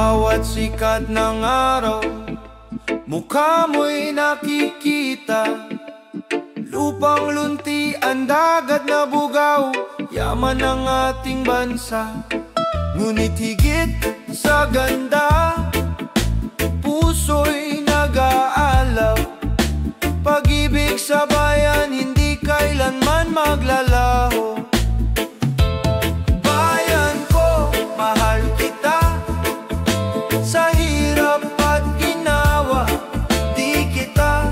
bawat sikat ng araw, mukha mo'y nakikita. Lupang luntian, dagat na bugaw, yaman ng ating bansa. Ngunit higit sa ganda, puso'y nag-aalaw. Pag-ibig sa bayan, hindi kailanman maglalaho. Bayan ko, mahal kita, sa hirap at ginawa, di kita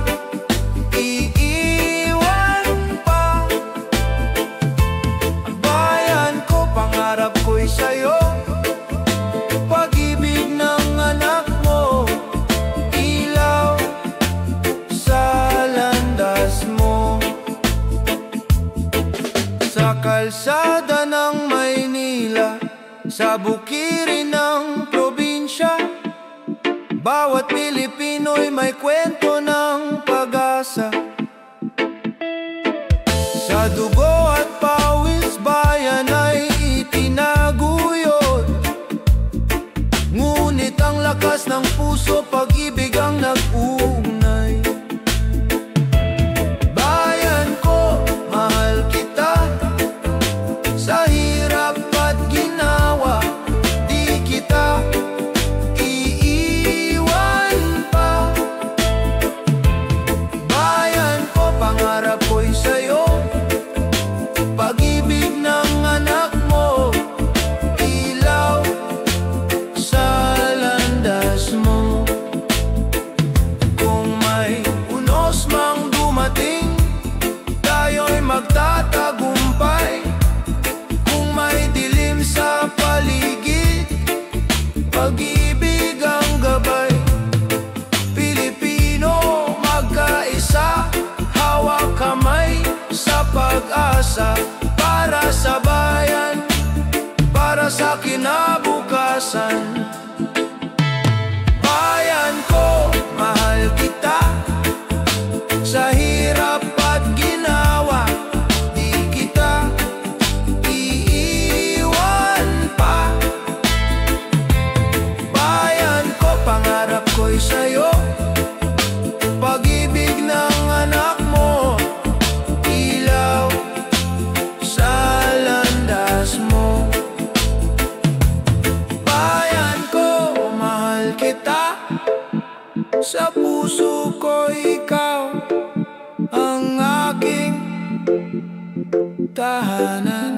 iiwan pa. Bayan ko, pangarap ko'y sa'yo, pag-ibig ng anak mo, ilaw sa landas mo. Sa kalsada ng Maynila, sa bukirin ng probinsya, bawat Pilipino'y may kwento ng pag-asa. Sa dugo at pawis, bayan ay itinaguyod. Ngunit ang lakas ng puso, pag-ibig ang nag-uugnay. Bayan ko, mahal kita, sa hirap at ginawa, di kita iiwan pa. Bayan ko, pangarap ko'y sa'yo, pag-ibig ng anak mo, ilaw sa landas mo. Kung may unos mang dumating, tayo'y magtatagumpay. Kung may dilim sa paligid, pag-ibig ang gabay. Pilipino, magkaisa, hawak kamay sa pag-asa. Para sa bayan, para sa kinabukasan. Bayan ko, mahal kita, sa hirap at ginawa, di kita iiwan pa. Bayan ko, pangarap ko'y sa'yo, pag-ibig ng anak mo, ilaw sa landas mo. Bayan ko, mahal kita, sa puso ko ikaw ang aking tahanan.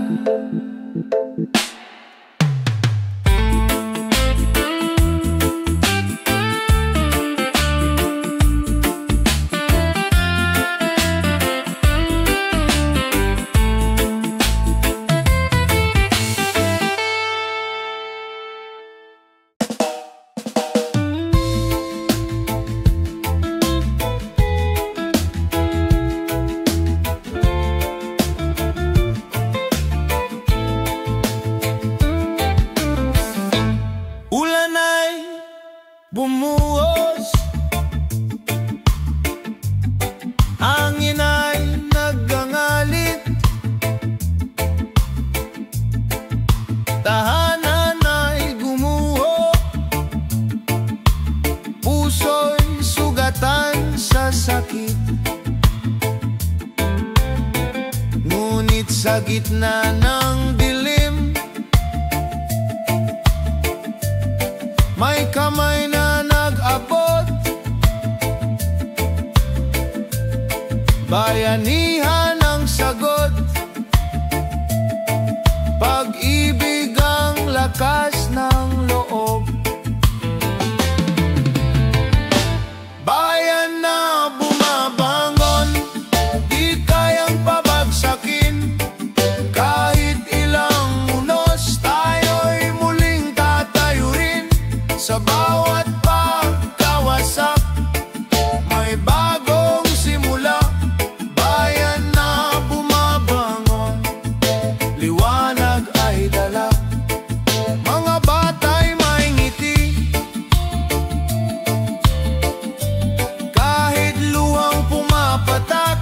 Ulan ay bumuhos, hangin ay naggangalit, tahanan ay gumuho, puso'y sugatan sa sakit. Ngunit sa gitna ng dilim, may kamay na nag-abot. Bayanihan ang sagot, pag-ibig ang lakas ng loob. Bayan na bumabangon, di kayang pabagsakin. Kahit ilang unos, tayo'y muling tatayurin. Sa bawat pagkawasak, may bagong simula. Bayan na bumabangon, liwanag ay dala. Mga bata'y may ngiti, kahit luhang pumapatak.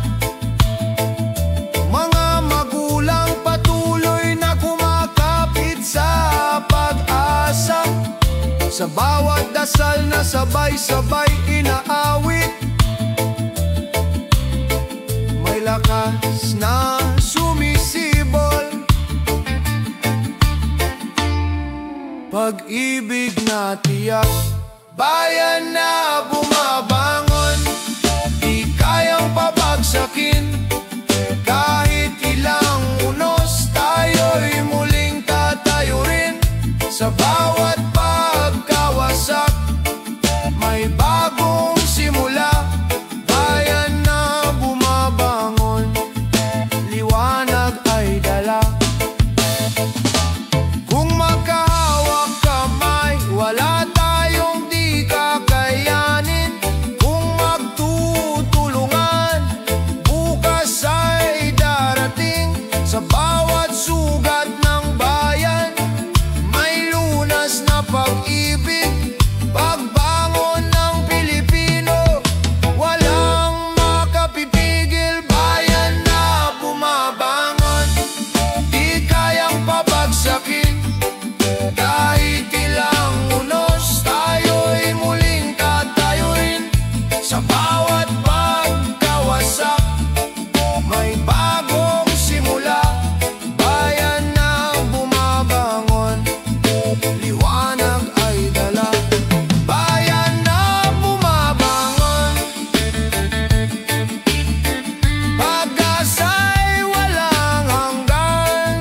Mga magulang patuloy na kumakapit sa pag-asa. Sa bawat dasal na sabay-sabay inaawit, may lakas na sumisibol, pag-ibig na tiyak, bayan na bumabangon, di kayang pabagsakin. Kahit ilang unos, tayo'y muling tatayo rin. Sa bawat pagkawasak, may bagong simula. Bayan na bumabangon, liwanag ay dala. Kung magkahawak kamay, wala tayong di kakayanin. Kung magtutulungan, bukas ay darating. Sa bawat sugat ng bayan, may lunas na pag-ibig. Pagbangon ng Pilipino, walang makapipigil. Bayan na bumabangon, di kayang pabagsakin. Kahit ilang unos, tayo'y muling tatayo rin. Sa bawat pagkawasak, may bagong simula. Bayan na bumabangon, liwanag ay dala. Bayan na bumabangon, pag-asa'y walang hanggan.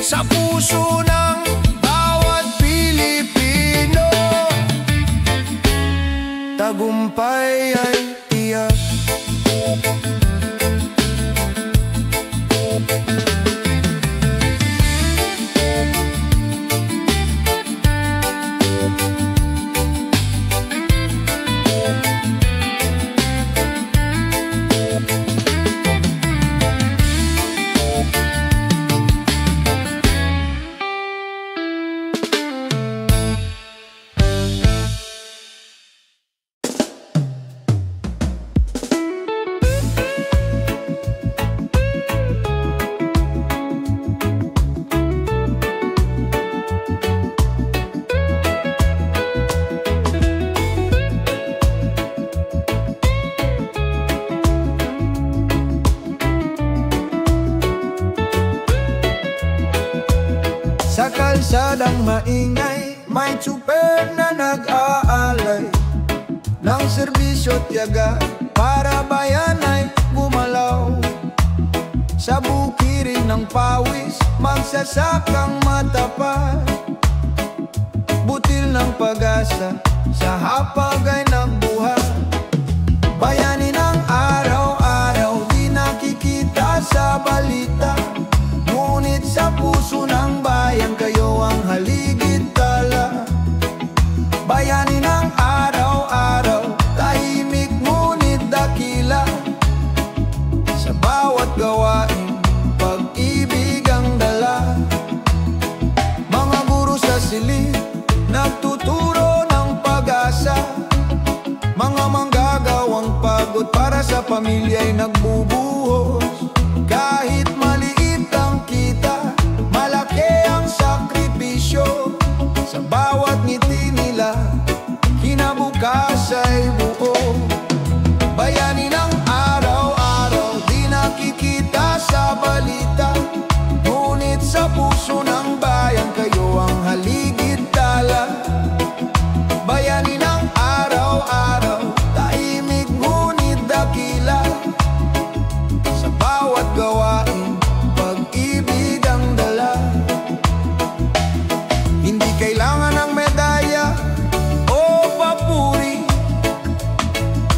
Sa puso ng bawat Pilipino, tagumpay ay tiyak. Sa kalsadang maingay, may tsuper na nag-aalay ng serbisyo tiyaga para bayan ay gumalaw. Sa bukirin ng pawis, magsasakang matapat, butil ng pag-asa, sa hapag ay nagbuhat. Bayani ng araw-araw, di nakikita sa balita, ngunit sa puso ng bayan kayo ang haligid tala. Bayani ng araw-araw, tahimik ngunit dakila. Sa bawat gawain, pag-ibig ang dala. Mga guro sa silid, nagtuturo ng pag-asa. Mga manggagawang pagod para sa pamilya'y nagbubuhos. Kahit maliit ang kita, malaki ang sakripisyo. Sa bawat ngiti nila, kinabukas ay buo. Bayani ng araw-araw, di nakikita sa balita, ngunit sa puso ng bayan kayo ang haligid tala. Bayani ng araw-araw, tahimik ngunit dakila. Sa bawat gawain, pag-ibig ang dala. Hindi kailangan ng medalya o papuri,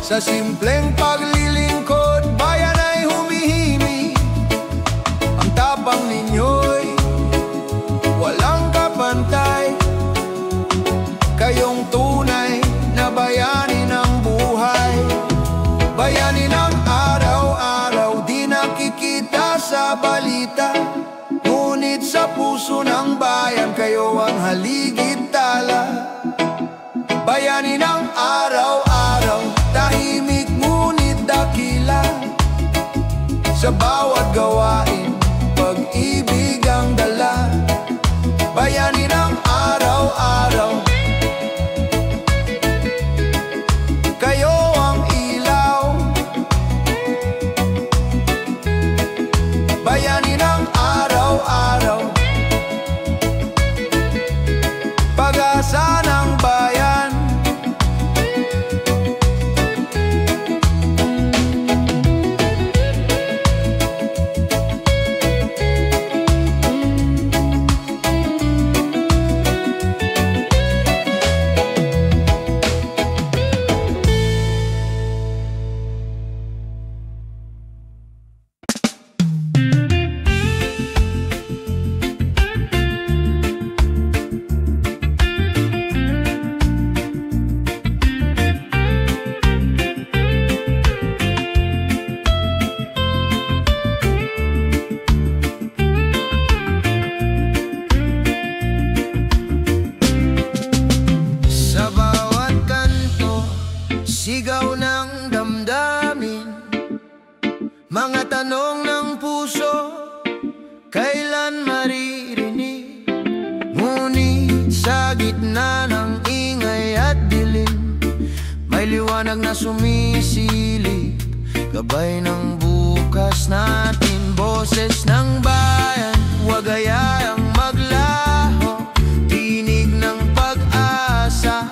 sa simpleng paglilingkod, bayan ay humihimik. Ang tapang ninyo'y walang kapantay. Kayong tunay na bayani ng buhay. Bayani ng araw-araw, di nakikita sa balita, ngunit sa puso ng bayan kayo ang haligid tala. Bayani ng araw-araw, tahimik ngunit dakila. Sa bawat gawain, pag-ibig ang dala. Bayani ng Sa gitna ng ingay at dilim, may liwanag na sumisilip, gabay ng bukas natin. Boses ng bayan, huwag hayaang maglaho, tinig ng pag-asa,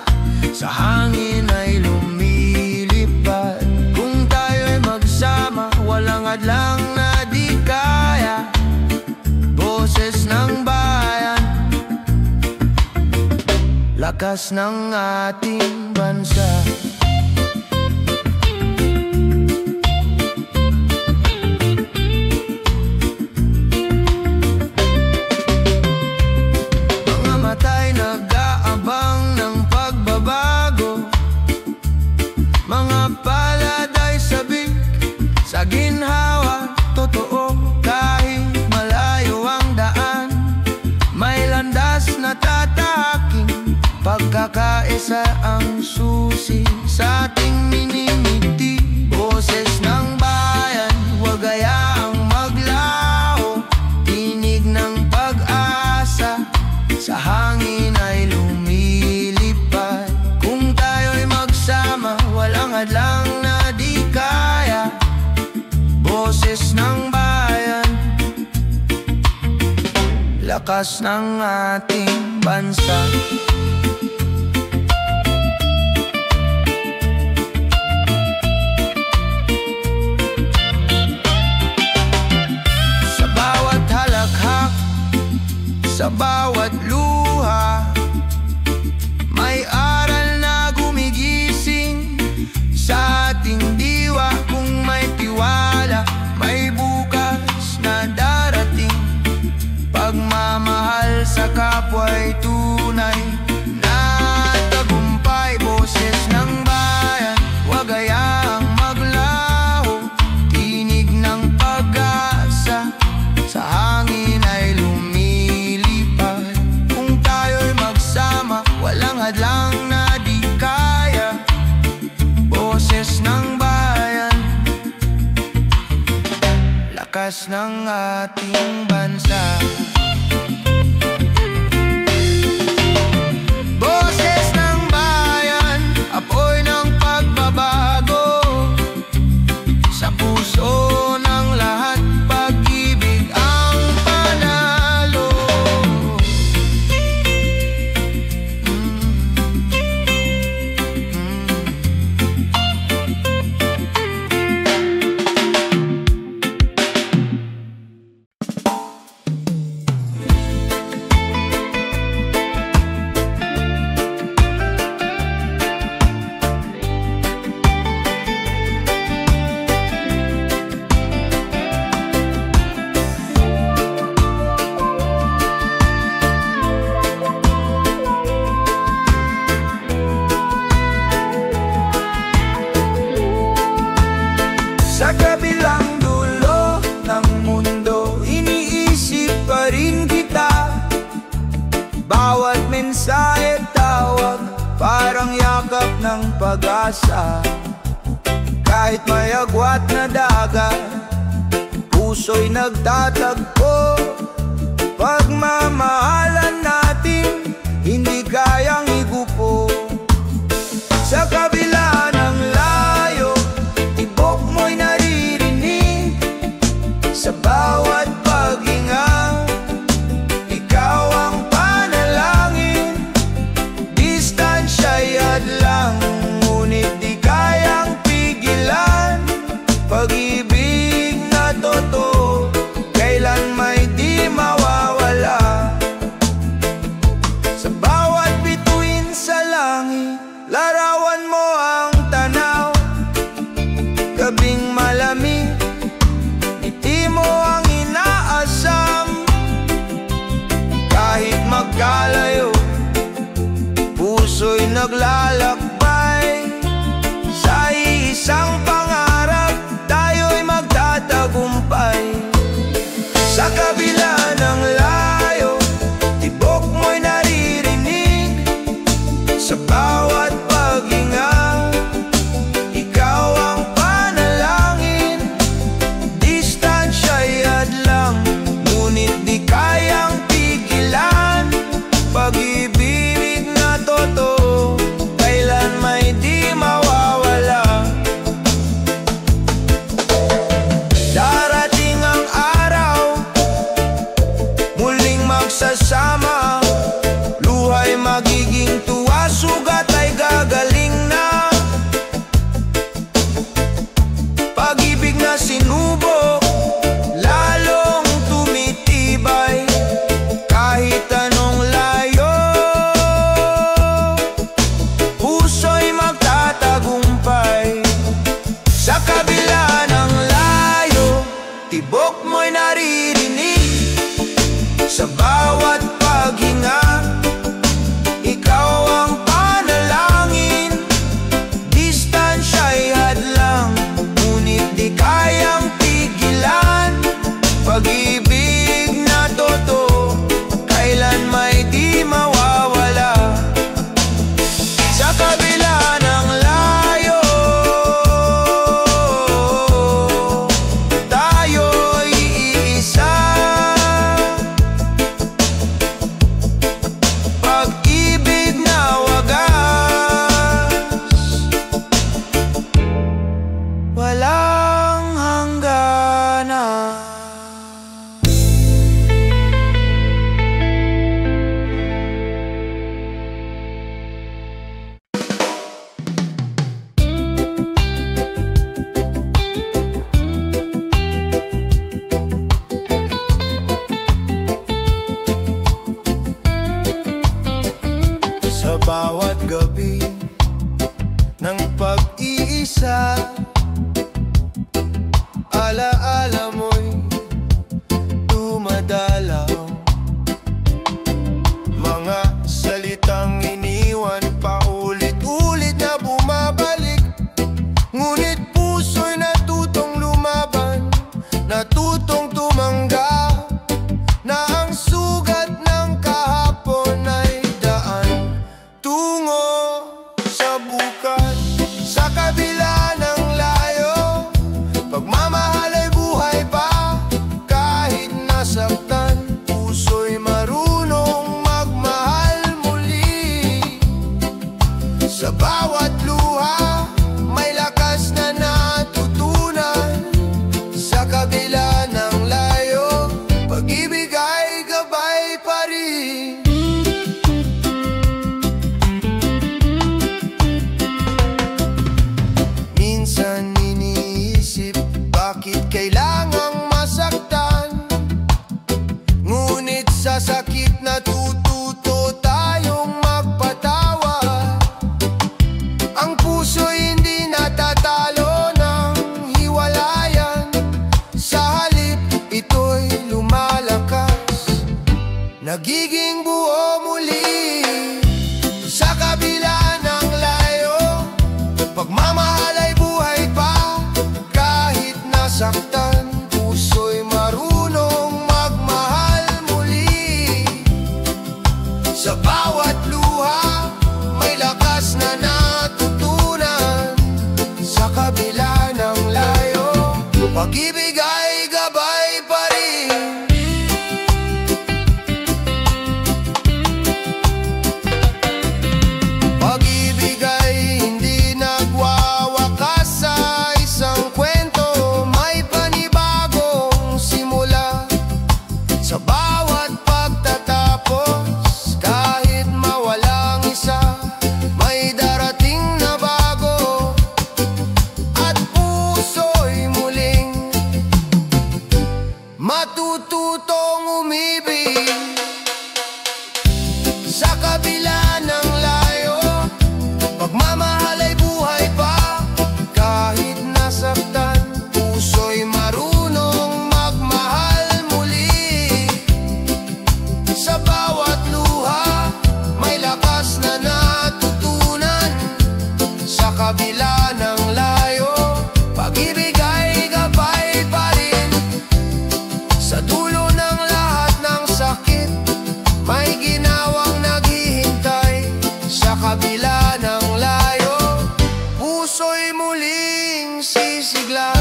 sa hangin ay lumilipad. Kung tayo'y magsama, walang hadlang na di kaya. Boses ng bayan, lakas ng ating bansa. Mga matay nag-aabang ng pagbabago, mga palad ay sabik sa ginhawa. Totoo, kahit malayo ang daan, may landas na tatahaking. Pagkakaisa ang susi sa ating minimiti. Boses ng bayan, huwag hayaang maglaho, tinig ng pag-asa, sa hangin ay lumilipad. Kung tayo'y magsama, walang hadlang na di kaya. Boses ng bayan, lakas ng ating bansa. Sa bawat luha, may aral na gumigising sa ating diwa. Kung may tiwala, may bukas na darating. Pagmamahal sa kapwa'y tunay na tagumpay. Boses ng bayan, huwag hayaang maglaho, tinig ng pag-asa, sa hangin ay lumilipad. Walang hadlang na di kaya. Boses ng bayan, lakas ng ating bansa. Boses ng bayan, apoy ng pagbabago, sa puso ng lahat, pag-ibig ang panalo. Sa kabilang dulo ng mundo, iniisip pa rin kita. Bawat mensahe tawag, parang yakap ng pag-asa. Kahit may agwat na dagat, puso'y nagtatagpo. Pagmamahalan natin, hindi kayang igupo. Sa kabila ng layo, tibok mo'y naririnig. Sa bawat paghinga, ikaw ang panalangin. Distansya'y hadlang, ngunit di kayang pigilan. Pag-ibig na totoo, kailan may di mawawala. Sa bawat bituin sa langit, larawan mo ang tanaw. Gabing malamig, ngiti mo ang inaasam. Kahit magkalayo, puso'y naglalakbay. Sa isang pangarap, tayo'y magtatagumpay. Sa kabila ng layo, tibok mo'y naririnig. Sa bawat paghinga, ikaw ang panalangin. Distansya'y hadlang, ngunit di kayang pigilan. Pag-ibig magiging tuwa, sugat ay gagaling na. Pag-ibig na sinubok, lalong tumitibay. Kahit anong layo, puso'y magtatagumpay. Sa kabila ng layo, tibok mo'y naririnig. Sa bawat paghinga, ikaw ang panalangin. Distansya'y hadlang, ngunit di kayang pigilan. Pag-ibig na totoo, kailan may di mawawala. Sa kabila ng layo, tayo'y iisa. Pag-ibig na wagas, walang hangganan. Sa bawat gabi ng pag-iisa, alaala mo'y dumadalaw. Mga salitang iniwan paulit-ulit na bumabalik, ngunit puso'y natutong lumaban, natutong tumanggap, na ang sugat ng kahapon ay daan tungo sa bukas. Sa kabila ng layo, pagmamahal ay buhay pa. Kahit nasaktan, puso'y marunong magmahal muli. Sa bawat luha, may lakas na natutunan. Sa kabila ng layo, pag-ibig ay gabay pa rin. Minsan iniisip, bakit kailangang masaktan? Ngunit sa sakit natututo tayong magpatawa. Ang puso'y hindi natatalo ng hiwalayan. Sa halip, ito'y lumalakas, nagiging buo muli. Sa kabila ng layo, pagmamahal ay buhay pa. Kahit nasaktan, puso'y marunong magmahal muli. Sa bawat luha, may lakas na natutunan. Sa kabila ng layo, pag-ibig ay gabay pa rin. Pag-ibig ay hindi nagwawakas sa isang kwento. May panibagong simula sa bawat pagtatapos. Kahit mawalang isa, may darating na bago. At puso'y muling matututong umibig. Sa kabila ng layo, pagmamahal ay buhay pa. Kahit nasaktan, puso'y marunong magmahal muli. Sa bawat luha, may lakas na natutunan. Sa kabila ng layo, pag-ibig ay gabay pa rin. Sa dulo ng lahat ng sakit, may ginawang naghihintay. Sa kabila ng layo, puso'y muling sisigla.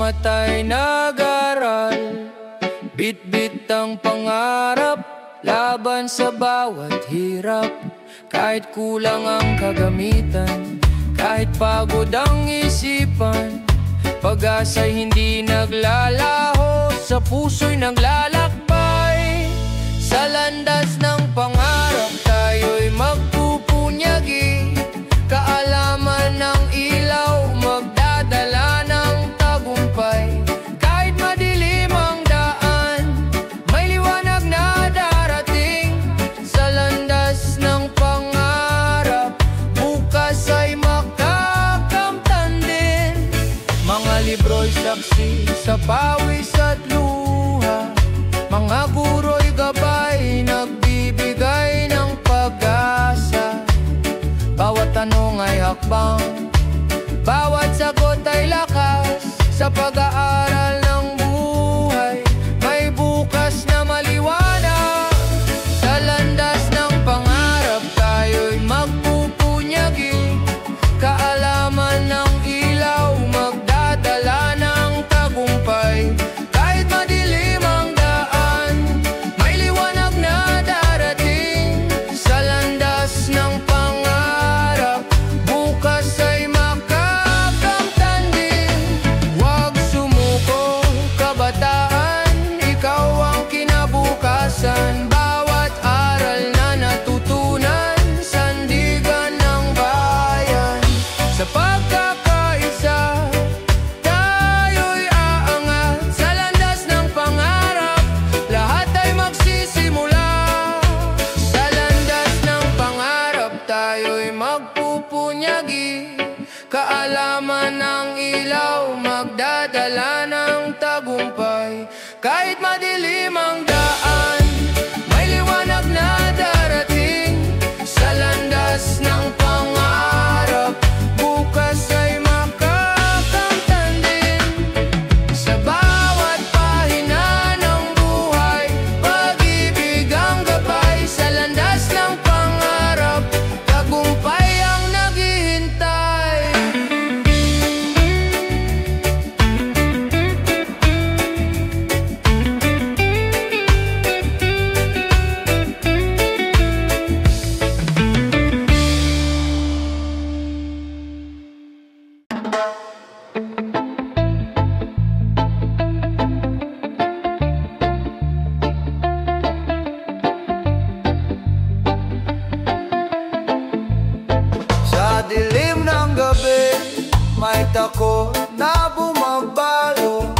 matay nag-aral. Bit-bit ang pangarap, laban sa bawat hirap. Kahit kulang ang kagamitan, kahit pagod ang isipan, pag-asa'y hindi naglalaho, sa puso'y naglalakbay. Sa landas ng pangarap tayo'y magpupunyagi, kaalaman ng ilaw magdadala ng tagumpay. Kahit madilim ang daan, may liwanag na darating. Sa landas ng pangarap, bukas ay makakamtan din. Mga libro'y saksi sa pawis at luha, mga guro'y gabay, nagbibigay ng pag-asa. Bawat tanong ay hakbang, bawat sagot ay lakas. Sa pag-aaral ng buhay, may bukas na maliwanag. Sa landas ng pangarap tayo'y magpupunyagi, kaalaman ng ilaw magdadala ng tagumpay. Kahit madilim ang daan, may liwanag na darating. Sa landas ng pangarap, bukas ay makakamtan din. Huwag sumuko, kabataan, ikaw ang kinabukasan. Bawat aral na natutunan, sandigan ng bayan. Sa pagkakaisa, tayo'y aangat. Sa landas ng pangarap, lahat ay magsisimula. Sa landas ng pangarap, tayo'y magpupunyagi, kaalaman ng ilaw magdadala ng tagumpay. Kahit madilim ang daan, may liwanag na darating. Sa landas ng pangarap, bukas ay makakamtan din. Sa bawat pahina ng buhay, pag-ibig ang gabay. Sa landas ng pangarap, tagumpay ang naghihintay. Sa dilim ng gabi, may takot na bumabalo.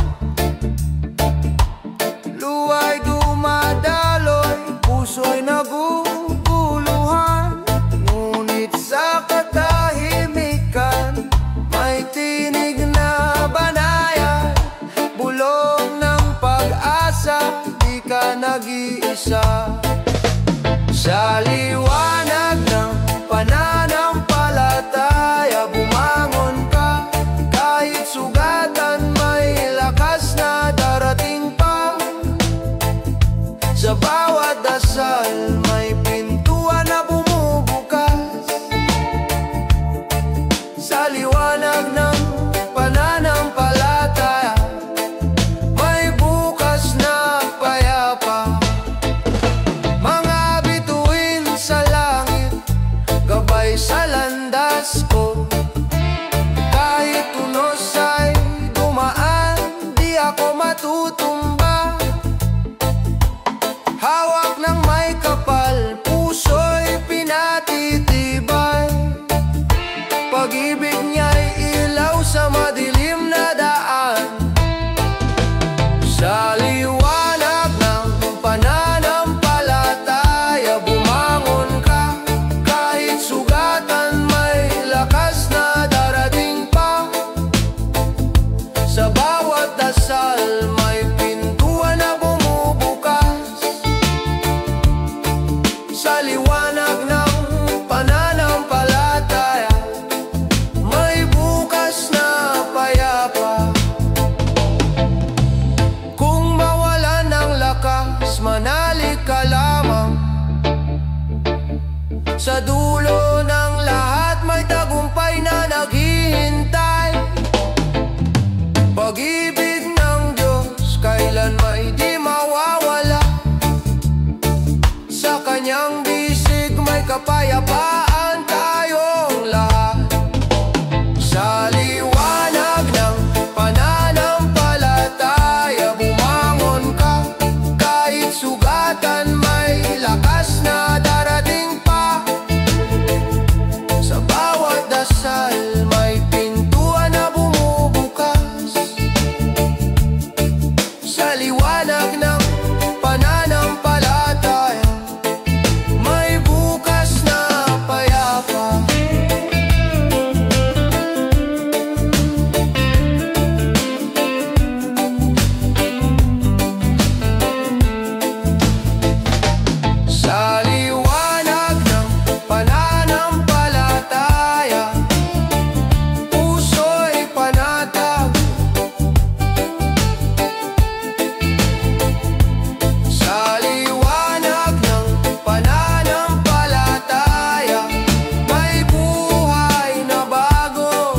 Luwa'y dumadaloy, puso'y naguguluhan. Ngunit sa katahimikan, may tinig na banayan. Bulong ng pag-asa, di ka nag-iisa. Sa liwanag ng pananampalataya, bumangon ka. Kahit sugatan, may lakas na darating pa. Sa bawat dasal, may pintuan na bumubukas. Sa liwanag ng pananampalataya, may bukas na payapa. Mga bituin sa langit, gabay sa landas ko. Kahit unos ay dumaan, di ako matutumba. Hawak ng may kapal, puso'y pinatitibay. Pag-ibig niya'y ilaw sa madilim na daan. Sa liwanag ng pananampalataya, bumangon ka. Kahit sugatan, may lakas na darating pa. Sa bawat dasal, may pintuan na bumubukas. Sa liwanag ng pananampalataya, may bukas na payapa. Kung mawalan ng lakas, manali ka lamang. Sa dulo ng lahat, may tagumpay na naghihintay. Pag-ibig kapayapaan tayong lahat. Sa liwanag ng pananampalataya, bumangon ka. Kahit sugatan, may lakas na darating pa. Sa bawat dasal, may pintuan na bumubukas. Sa liwanag ng pananampalataya, may bukas na payapa. Sa liwanag ng pananampalataya, puso'y panatag. Sa liwanag ng pananampalataya, may buhay na bago.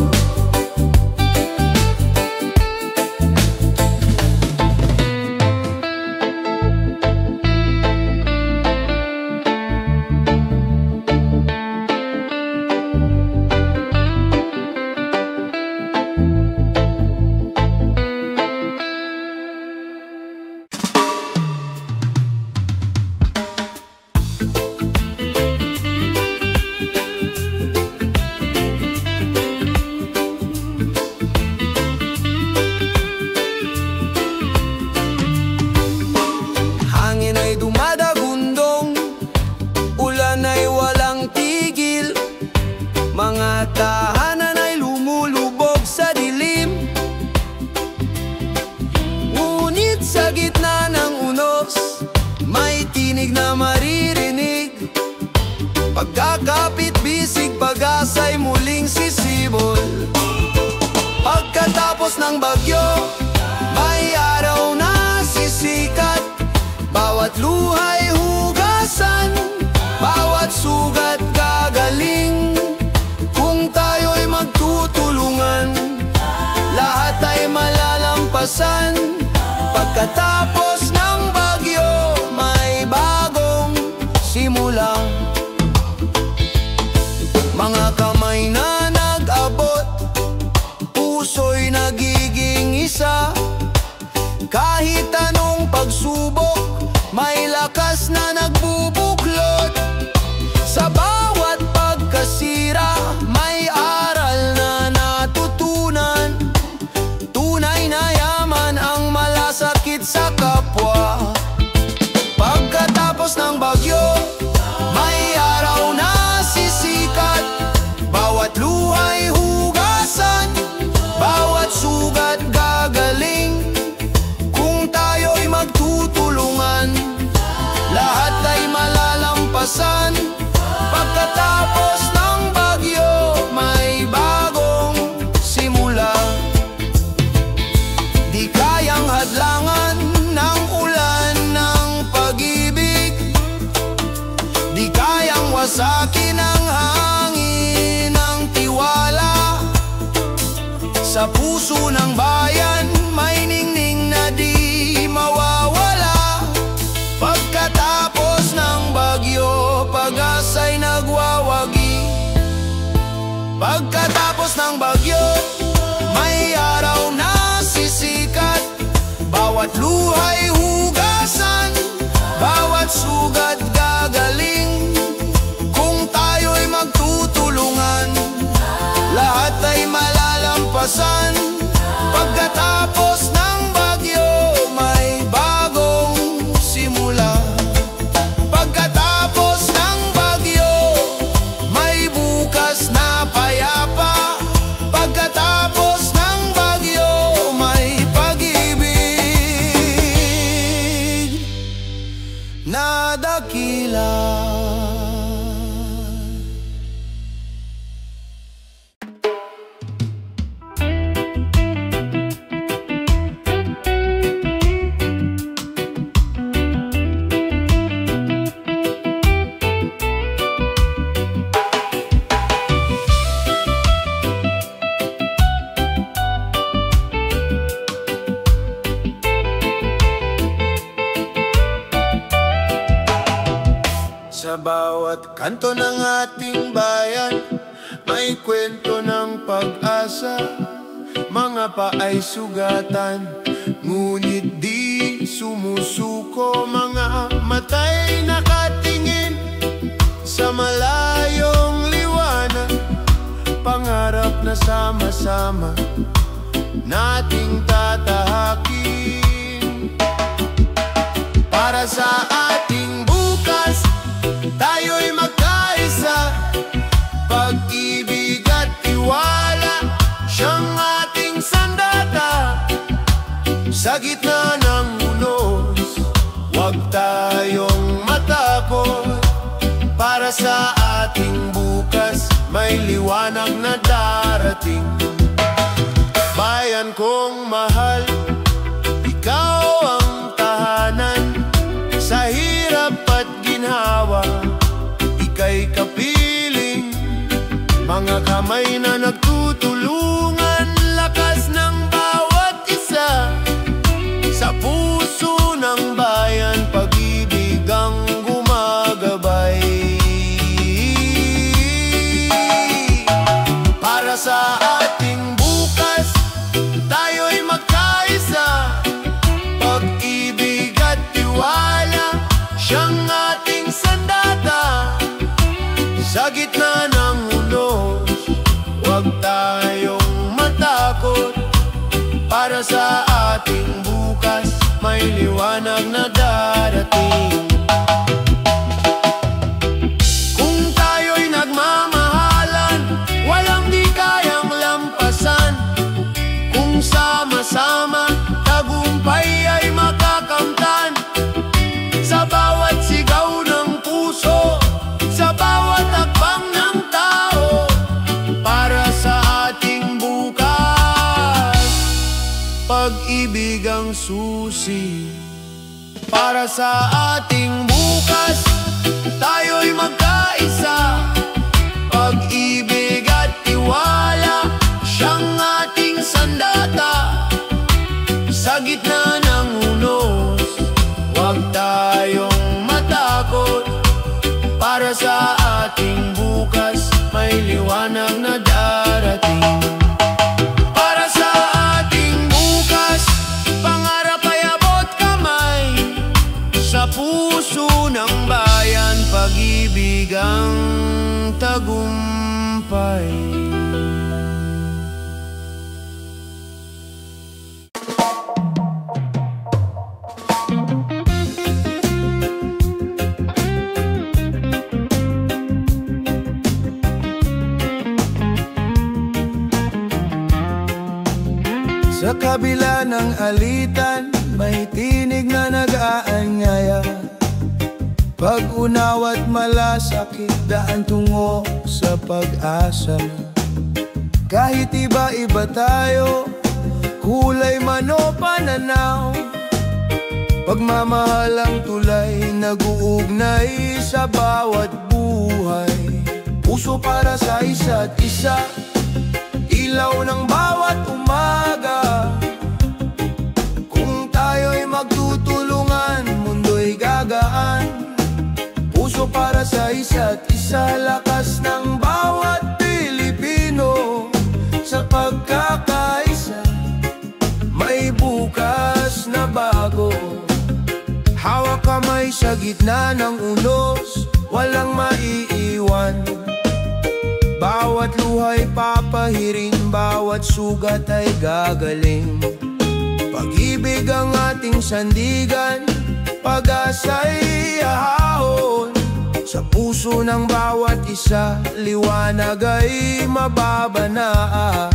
Hangin ay dumadagundong, ulan ay walang tigil. Mga tahanan ay lumulubog sa dilim. Ngunit sa gitna ng unos, may tinig na maririnig. Pagkakapit bisig, pag-asa'y muling sisibol. Pagkatapos ng bagyo, may araw na sisikat. Bawat luha'y hugasan, bawat sugat gagaling. Kung tayo'y magtutulungan, lahat ay malalampasan. Pagkatapos ng bagyo, may bagong simula. Mga kamay na nag-abot, puso'y nagiging isa. Kahit anong pagsubok, may lakas na nagbubuklod. Sa bawat pagkasira, may aral na natutunan. Tunay na yaman ang malasakit sa kapwa. Pagkatapos ng bagyo, may araw na sisikat. Bawat luha'y hugasan, bawat sugat gagaling. Kung tayo'y magtutulungan, lahat ay malalampasan. Pagkatapos ng bagyo, may bagong simula. Di kayang hadlangan ng ulan ng pag-ibig. Di kayang wasakin ng hangin ng tiwala. Sa puso ng bayan, may ningning na di mawawala. Pagkatapos ng bagyo, pag-asa'y nagwawagi. Pagkatapos ng bagyo, may araw na sisikat. Bawat luha'y hugasan, bawat sugat gagaling. Kung tayo'y magtutulungan, lahat ay malalampasan. Pagkatapos ng bagyo, may bagong simula. Pagkatapos ng bagyo, may bukas na payapa. Pagkatapos ng bagyo, may pag-ibig na dakila. kanto ng ating bayan, may kwento ng pag-asa. Mga paay sugatan, ngunit di sumusuko. Mga matay nakatingin sa malayong liwanag, pangarap na sama-sama nating tatahakin. Para sa ating bukas, tayo'y magkaisa. Pag-ibig at tiwala, siyang ating sandata. Sa gitna ng unos, huwag tayong matakot. Para sa ating bukas, may liwanag na darating. Bayan kong mahal, ikaw ang tahanan. Sa hirap at ginhawa, ika'y kapiling. Mga kamay na nagtutulungan, lakas ng bawat isa. Sa puso ng bayan, pag-ibig ang gumagabay. Para sa ating bukas, tayo'y magkaisa. Pag-ibig at tiwala, siyang ating sandata. Sa gitna ng unos, huwag tayong matakot. Para sa ating bukas, may liwanag na darating. Kung tayo'y nagmamahalan, walang di kayang lampasan. Kung sama-sama, tagumpay ay makakamtan. Sa bawat sigaw ng puso, sa bawat hakbang ng tao. Para sa ating bukas, pag-ibig ang susi. Para sa ating bukas, tayo'y magkaisa. Pag-ibig at tiwala, siyang ating sandata. Sa gitna ng unos, huwag tayong matakot. Para sa ating bukas, may liwanag na darating. Para sa ating bukas, pangarap ay abot kamay. Sa puso ng bayan, pag-ibig ang tagumpay. Sa kabila ng alitan, may tinig na nag-aanyaya. Pag-unawa't malasakit, daan tungo sa pag-asa. Kahit iba-iba tayo, kulay man o pananaw, pagmamahal ang tulay, nag-uugnay sa bawat buhay. Puso para sa isa't isa, ilaw ng bawat umaga. Kung tayo'y magtutulungan, mundo'y gagaan. Puso para sa isa't isa, lakas ng bawat Pilipino. Sa pagkakaisa, may bukas na bago. Hawak kamay sa gitna ng unos, walang maiiwan. Bawat luha'y papahirin, bawat sugat ay gagaling. Pag-ibig ang ating sandigan, pag-asa'y ahahon. Sa puso ng bawat isa, liwanag ay mababanaan.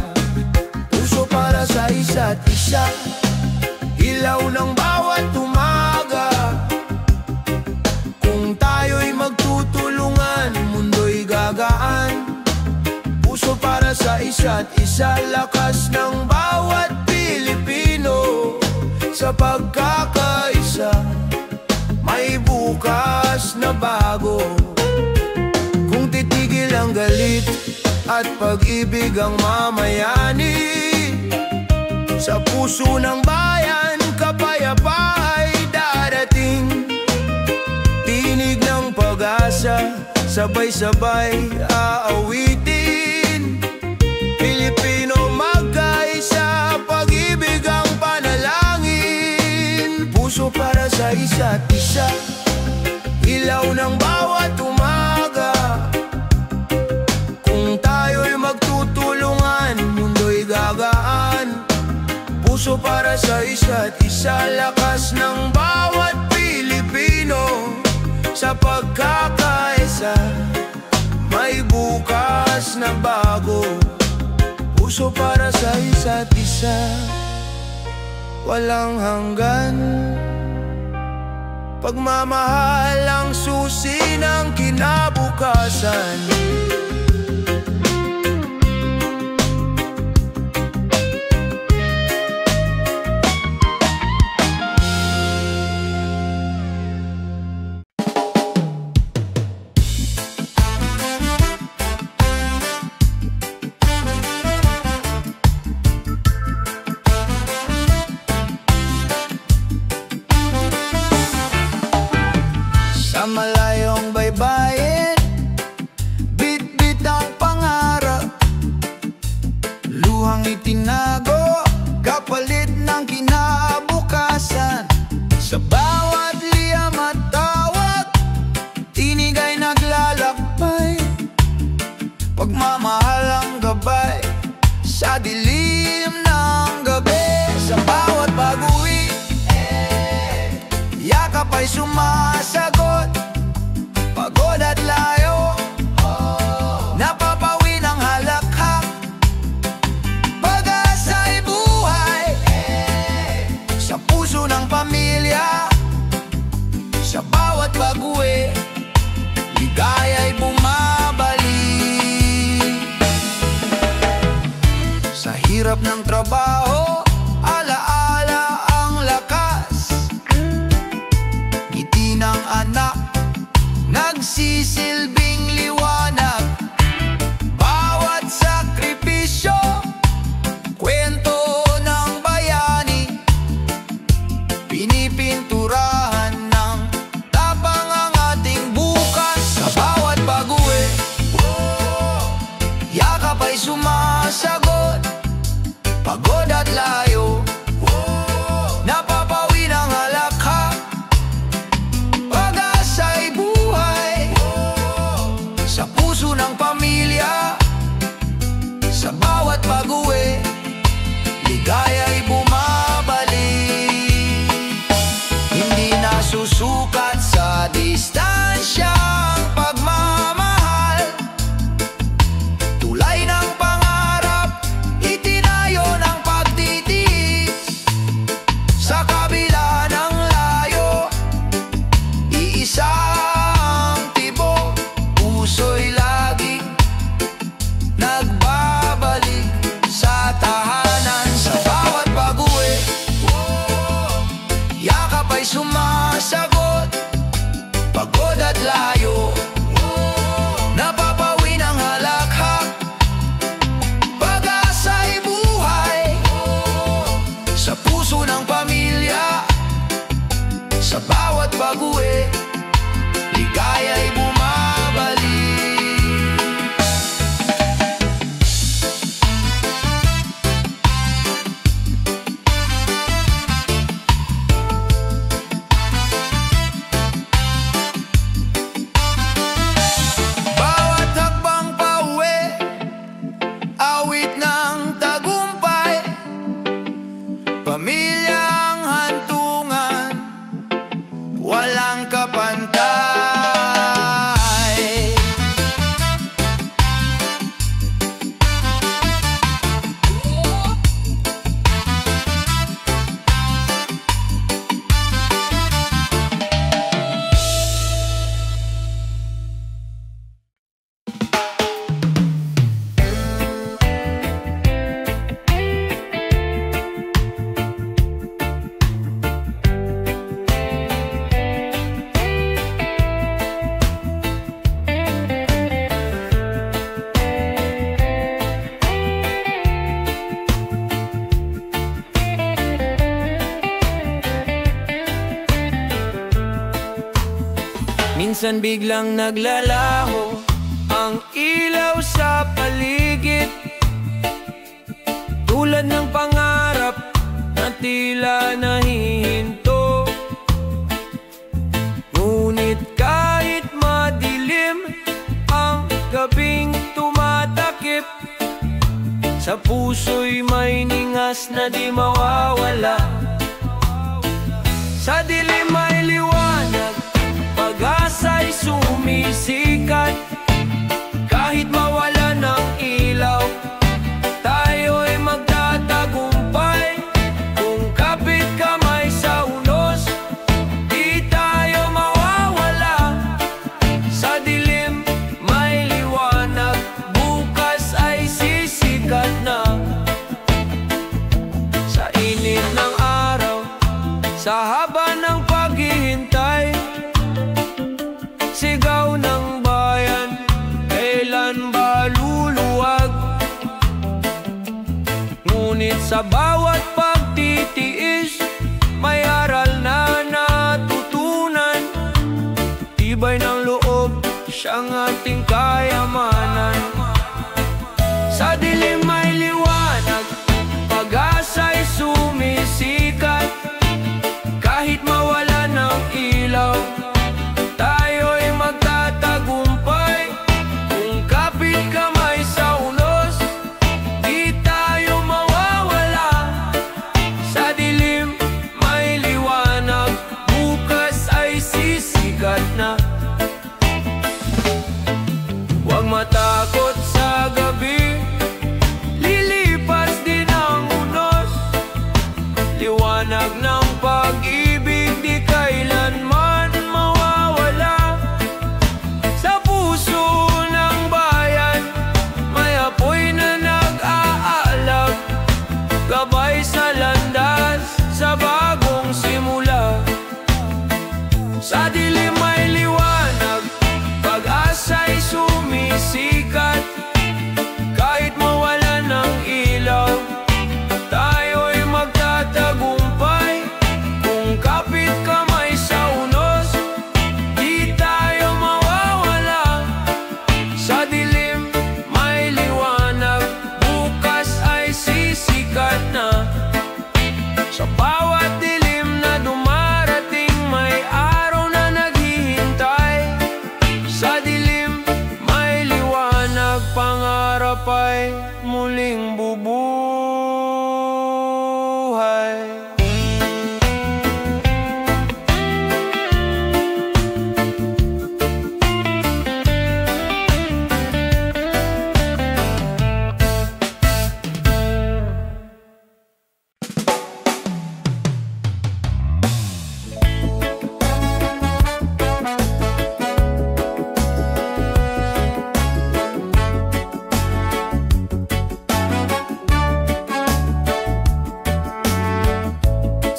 Puso para sa isa't isa, ilaw ng bawat umaga. Kung tayo'y magtutulungan, mundo'y gagaan. Puso para sa isa't isa, lakas ng bawat Pilipino. Sa pagkakaisa, may bukas na bago. Kung titigil ang galit at pag-ibig ang mamayani, sa puso ng bayan, kapayapaan ay darating. Tinig ng pag-asa sabay-sabay aawitin. Pilipino magkaisa, pag-ibig ang panalangin. Puso para sa isa't isa, ilaw ng bawat umaga. Kung tayo'y magtutulungan, mundo'y gagaan. Puso para sa isa't isa, lakas ng bawat Pilipino. Sa pagkakaisa, may bukas na bago. Puso para sa isa't isa, walang hanggan. Pagmamahal ang susi ng kinabukasan. Sa malayong baybayin, bit-bit ang pangarap, luhang itinago, kapalit ng kinabukasan. Sa bawat liyam at tawag, tinig ay naglalakbay, pagmamahal ang gabay sa dilim ng gabi. Sa bawat pag-uwi, yakap ay sumasagot, pagod at layo, napapawi ng halakhak. Pag-asa'y buhay sa puso ng pamilya. Sa bawat pag-uwi, ligaya'y bumabalik. Sa hirap ng trabaho, alaala ang lakas, ngiti ng anak, nagsisilbing liwanag. Bawat sakripisyo, kwento ng bayani, pinipinturahan ng tapang ang ating bukas. Sa bawat pag-uwi, yakap ay sumasagot, pagod at minsan biglang naglalaho ang ilaw sa paligid, tulad ng pangarap na tila nahihinto. Ngunit kahit madilim ang gabing tumatakip, sa puso'y may ningas na di mawawala. Sa dilim may liwanag, pag-asa'y sumisikat. Kahit mawala ng ilaw, tayo'y magtatagumpay. Kung kapit kamay sa unos, di tayo mawawala. Sa dilim may liwanag, bukas ay sisikat na. Sa init ng araw, sa haba ng paghihintay, sigaw ng bayan, kailan ba luluwag? Ngunit sa bawat pagtitiis, may aral na natutunan. Tibay ng loob, siyang ating kayamanan. Sa dilim may liwanag, pag-asa'y sumisikat. Kahit mawala ng ilaw, tayo'y magtatagumpay. Kung kapit kamay sa unos, di tayo mawawala. Sa dilim may liwanag, bukas ay sisikat na. Huwag matakot sa gabi, lilipas din ang unos. Liwanag ng pag-ibig di kailanman mawawala. Sa puso ng bayan, may apoy na nag-aalag, gabay sa landas, sa bagong simula. Sa dilim may liwanag, pag-asa'y sumisikat. Kahit mawala ng ilaw, tayo'y magtatagumpay. Kung kapit kamay sa unos, di tayo mawawala. Sa dilim may liwanag, bukas ay sisikat na. Sa bawat dilim na dumarating, may araw na naghihintay. Sa dilim may liwanag, pangarap ay muling bubuhay.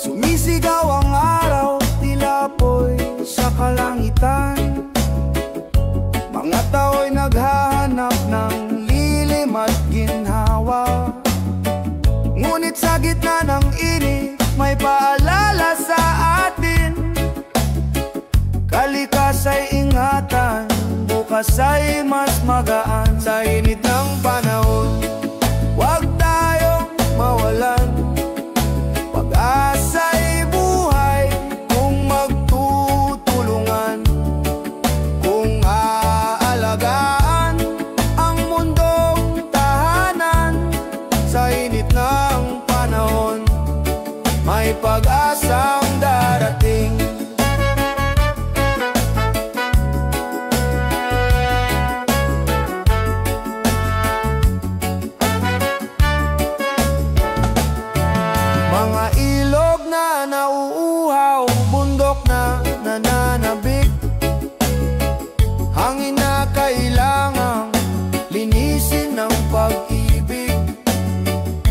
Sumisigaw ang araw, tila po'y sa kalangitan. Mga tao'y naghahanap ng lilim at ginhawa. Ngunit sa gitna ng init, may paalala sa atin. Kalikas ay ingatan, bukas ay mas magaan. Sa init ng panahon, huwag tayong mawalan. Pag-asa'y buhay kung magtutulungan. Kung aalagaan ang mundong tahanan. Sa init ng panahon, may pag-asang darating. Mga ilog na nauuhaw, bundok na nananabik, hangin na kailangang linisin ng pag-ibig.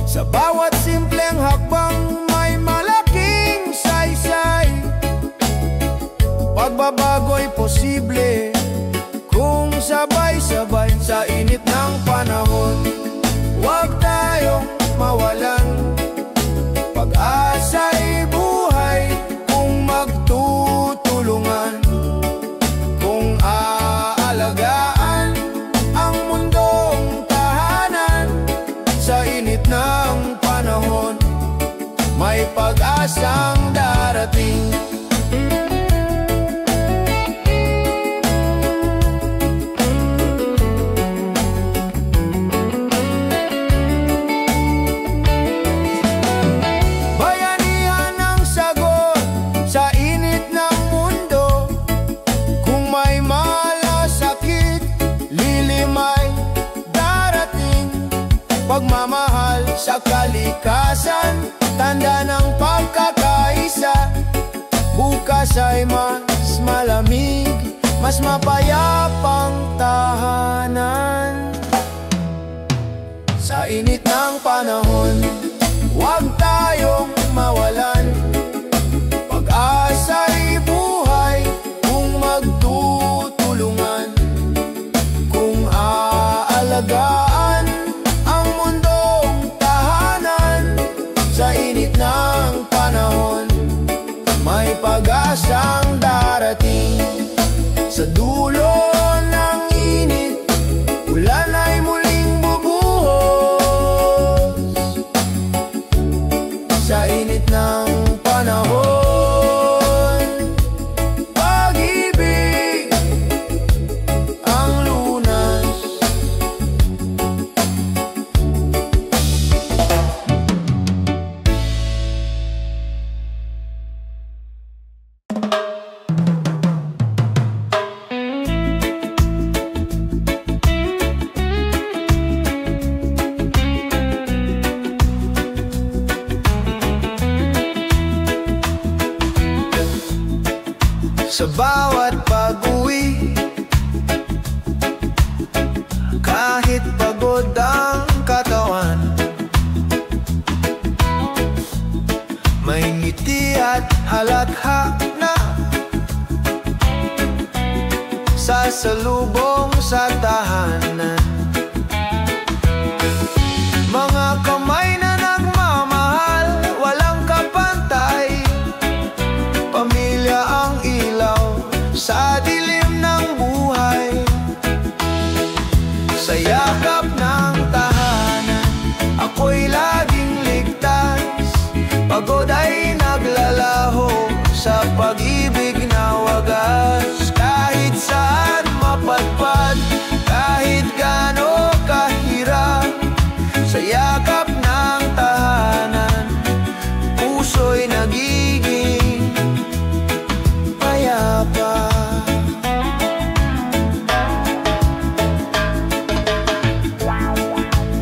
Sa bawat simpleng hakbang may malaking saysay. Pagbabago'y posible kung sabay-sabay. Sa init ng panahon, huwag tayong mawalan. Pag-asa'y buhay kung magtutulungan. Kung pag-asang darating. Bayanihan ang sagot sa init ng mundo. Kung may malasakit, lilim ay darating. Pagmamahal sa kalikasan, tanda ng pagkakaisa. Bukas ay mas malamig, mas mapayapang tahanan. Sa init ng panahon, huwag tayong mawalan. Pag-asa'y buhay kung magtutulungan. Kung aalagaan ang mundong tahanan, sa init ng panahon, may pag-asang darating. Sa dulo ng init, ulan ay muling bubuhos. Sa init ng panahon, pag-ibig ang lunas. Sa bawat pag-uwi, kahit pagod ang katawan, may ngiti at halatha na sasalubong sa tahanan. Mga kamay na nagmamahal, walang kapantay. Pamilya ang ilaw sa dilim ng buhay. Sa yakap ng tahanan, ako'y laging ligtas. Pagod ay naglalaho sa pag-ibig na wagas. Kahit saan mapadpad, kahit gaano kahirap, sa yakap ng tahanan, puso'y nagiging payapa.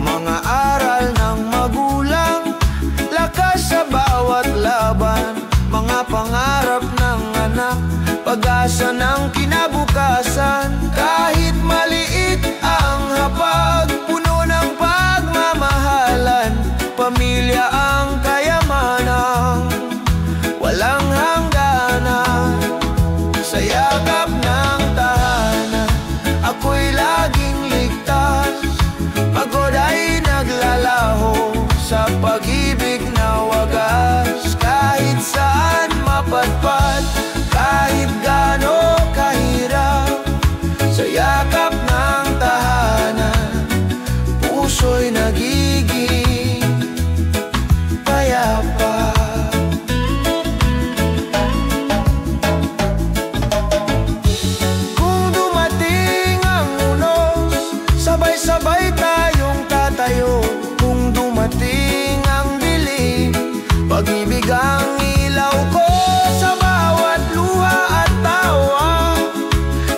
Mga aral ng magulang, lakas sa bawat laban. Mga pangarap ng anak, pag-asa ng kinabukasan. Kahit maliit ang hapag, puno ng pagmamahalan. Pamilya ang kayamanan, walang hangganan. Sa yakap ng tahanan, ako'y laging ligtas. Pagod ay naglalaho sa pag-ibig na wagas. Kahit saan mapadpad, kahit gaano kahirap, sa yakap ng tahanan, puso'y nagiging payapa. Kung dumating ang unos, sabay-sabay tayong tatayo. Kung dumating ang dilim, pag-ibig ang ilaw ko. Sa bawat luha at tawa,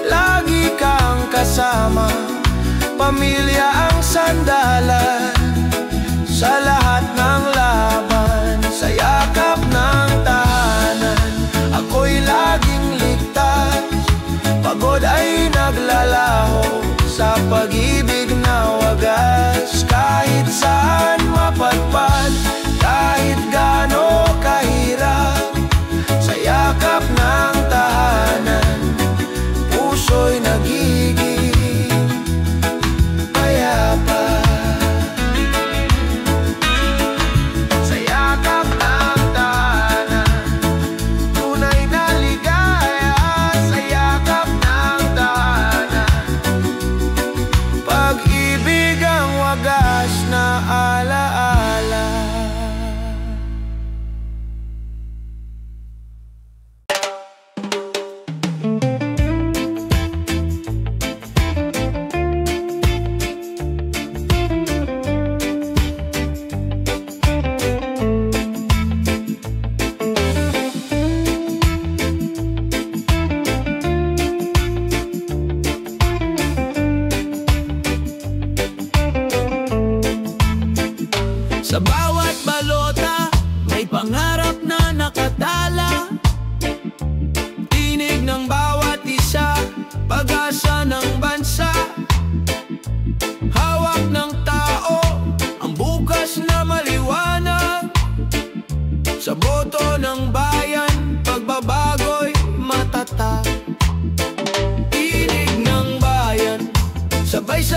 lagi kang kasama. Pamilya ang sandalan sa lahat ng laban. Sa yakap ng tahanan, ako'y laging ligtas. Pagod ay naglalaho sa pag-ibig na wagas. Kahit saan mapadpad, kahit gaano kahirap, sa yakap ng tahanan, puso'y nagiging payapa. Sa yakap ng tahanan, tunay na ligaya. Sa yakap ng tahanan,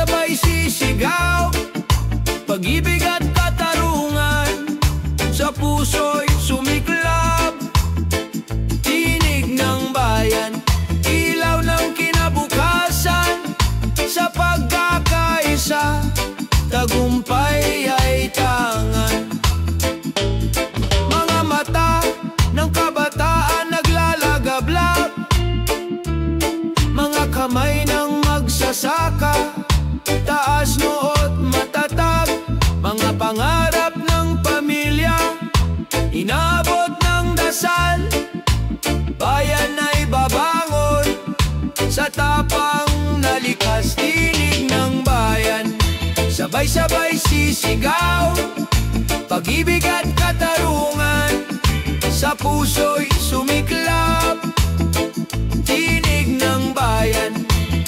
Sabay-sabay sisigaw, pag-ibig at katarungan, sa puso'y sumiklab. Tinig ng bayan, ilaw ng kinabukasan, sa pagkakaisa, tagumpay ay tangan. Mga mata ng kabataan naglalagablab, mga kamay ng magsasaka, taas noot matatag. Mga pangarap ng pamilya, inaabot ng dasal. Bayan ay babangon sa tapang na likas. Tinig ng bayan, sabay-sabay sisigaw, pag-ibig at katarungan, sa puso'y sumiklab. Tinig ng bayan,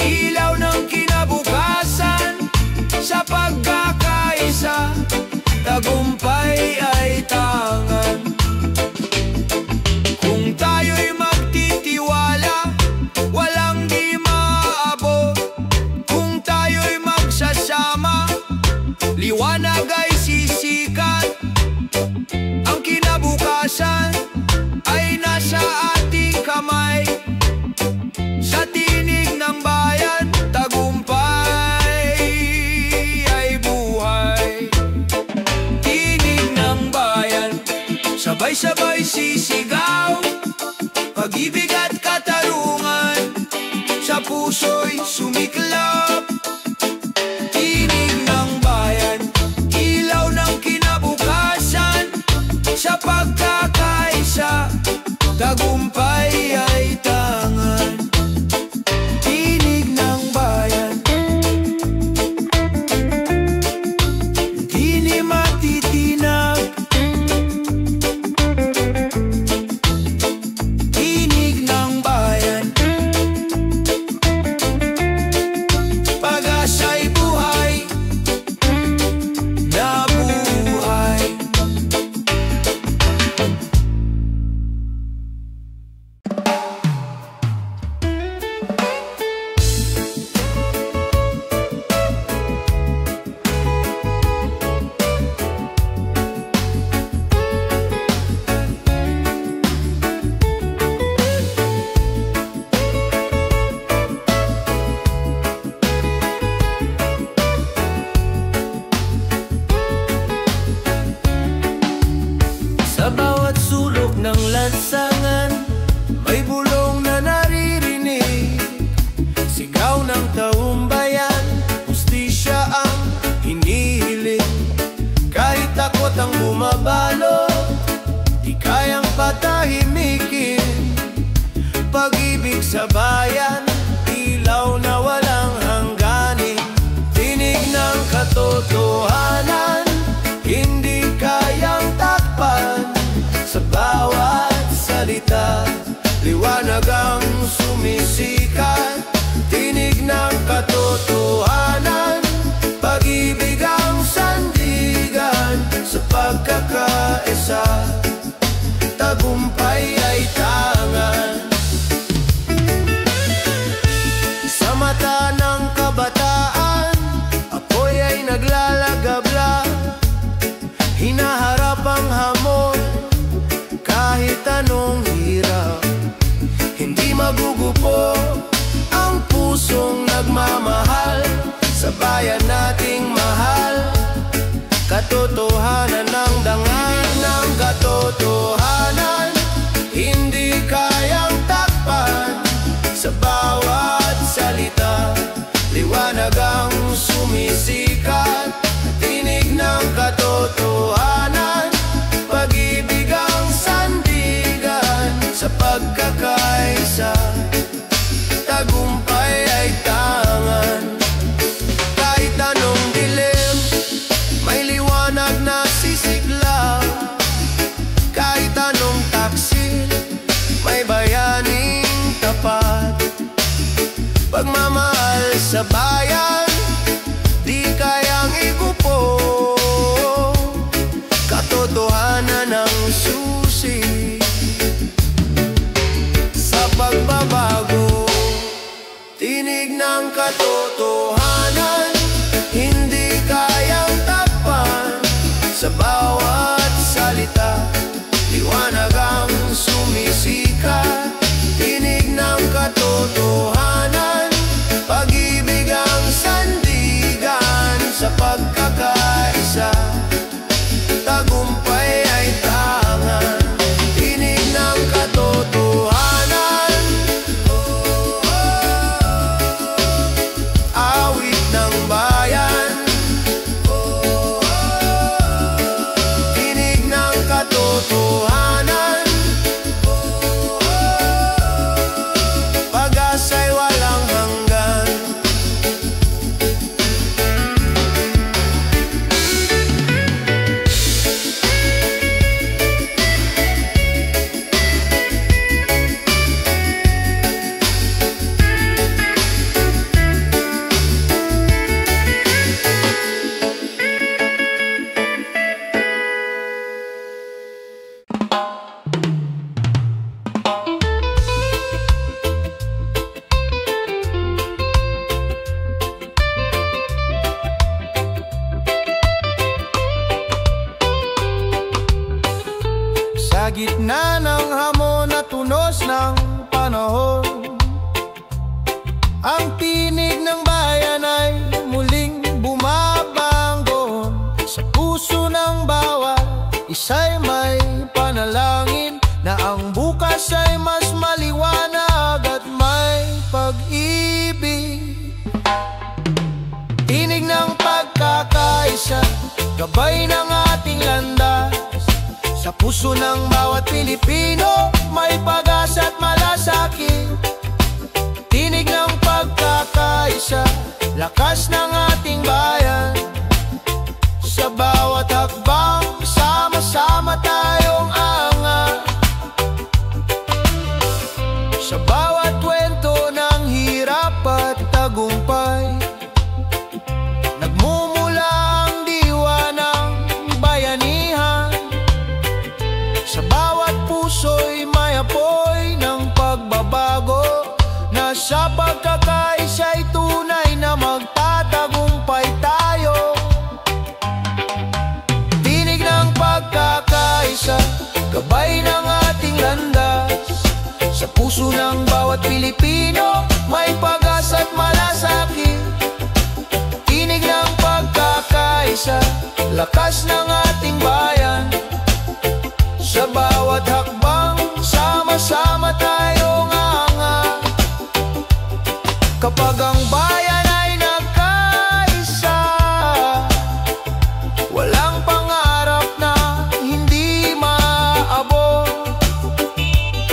ilaw ng kinabukasan, sa pagkakaisa, tagumpay ay tangan. Kung tayo'y magtitiwala, walang di maaabot. Kung tayo'y magsasama, liwanag ay sisikat. Ang kinabukasan ay nasa ating kamay. Sa tinig ng bayan, tagumpay ay buhay. Tinig ng bayan, sabay-sabay sisigaw, pag-ibig at katarungan, sa puso'y sumiklab. Tinig ng bayan, ilaw ng kinabukasan, sa pagkakaisa, tagumpay ay tangan. Tinig ng bayan, di ni matitinag. Tinig ng bayan, pag-asa'y buhay na buhay. Sa bawat sulok ng lansangan, may bulong na naririnig, sigaw ng taumbayan, hustisya ang hinihiling. Kahit takot ang bumabalo, di kayang patahimikin. Pag-ibig sa bayan, ilaw na walang hangganin. Tinig ng katotohanan, hindi kayang takpan. Sa bawat salita, liwanag ang sumisikat. Tinig ng katotohanan, pag-ibig ang sandigan. Sa pagkakaisa, tagumpay ay tangan. Sa mata ng kabataan, apoy ay naglalagabla. Hinaharap ang hamon, kahit anong hirap. Hindi magugupo ang pusong nagmamahal, sa bayan nating mahal. Katotohanan ng dangal ng katotohanan, hindi kayang takpan. Sa bawat salita, liwanag ang sumisikat. Tinig ng katotohanan, pag-ibig ang sandigan. Sa pagkakaisa, tagumpay ay tangan. Kahit anong dilim, may liwanag na sisigla. Kahit anong taksil, may bayaning tapat. Pagmamahal sa bayan, di kayang igupo. Katotohanan ng susi sa pagbabago. Tinig ng katotohanan, gitna ng hamon at tunos ng panahon, ang tinig ng bayan ay muling bumabangon. Sa puso ng bawat isa'y may panalangin na ang bukas ay mas maliwanag at may pag-ibig. Tinig ng pagkakaisa, gabay ng ating landas. Sa puso ng bawat Pilipino, may pag-asa at malasakit. Tinig ng pagkakaisa, lakas ng ating bayan. Sa bawat hakbang, sama-sama tayong angat. Sa bawat kwento ng hirap at tagumpay, nagmumula ang diwa ng bayanihan. Sa bawat puso'y may apoy ng pagbabago, na sa pagkakaisa'y tunay na magtatagumpay tayo. Tinig ng pagkakaisa, gabay ng ating landas. Sa puso ng bawat Pilipino, may pag-asa at malasakit. Tinig ng pagkakaisa, lakas ng ating bayan. Sa bawat hakbang, sama-sama tayong angat. Kapag ang bayan ay nagkaisa, walang pangarap na hindi maabot.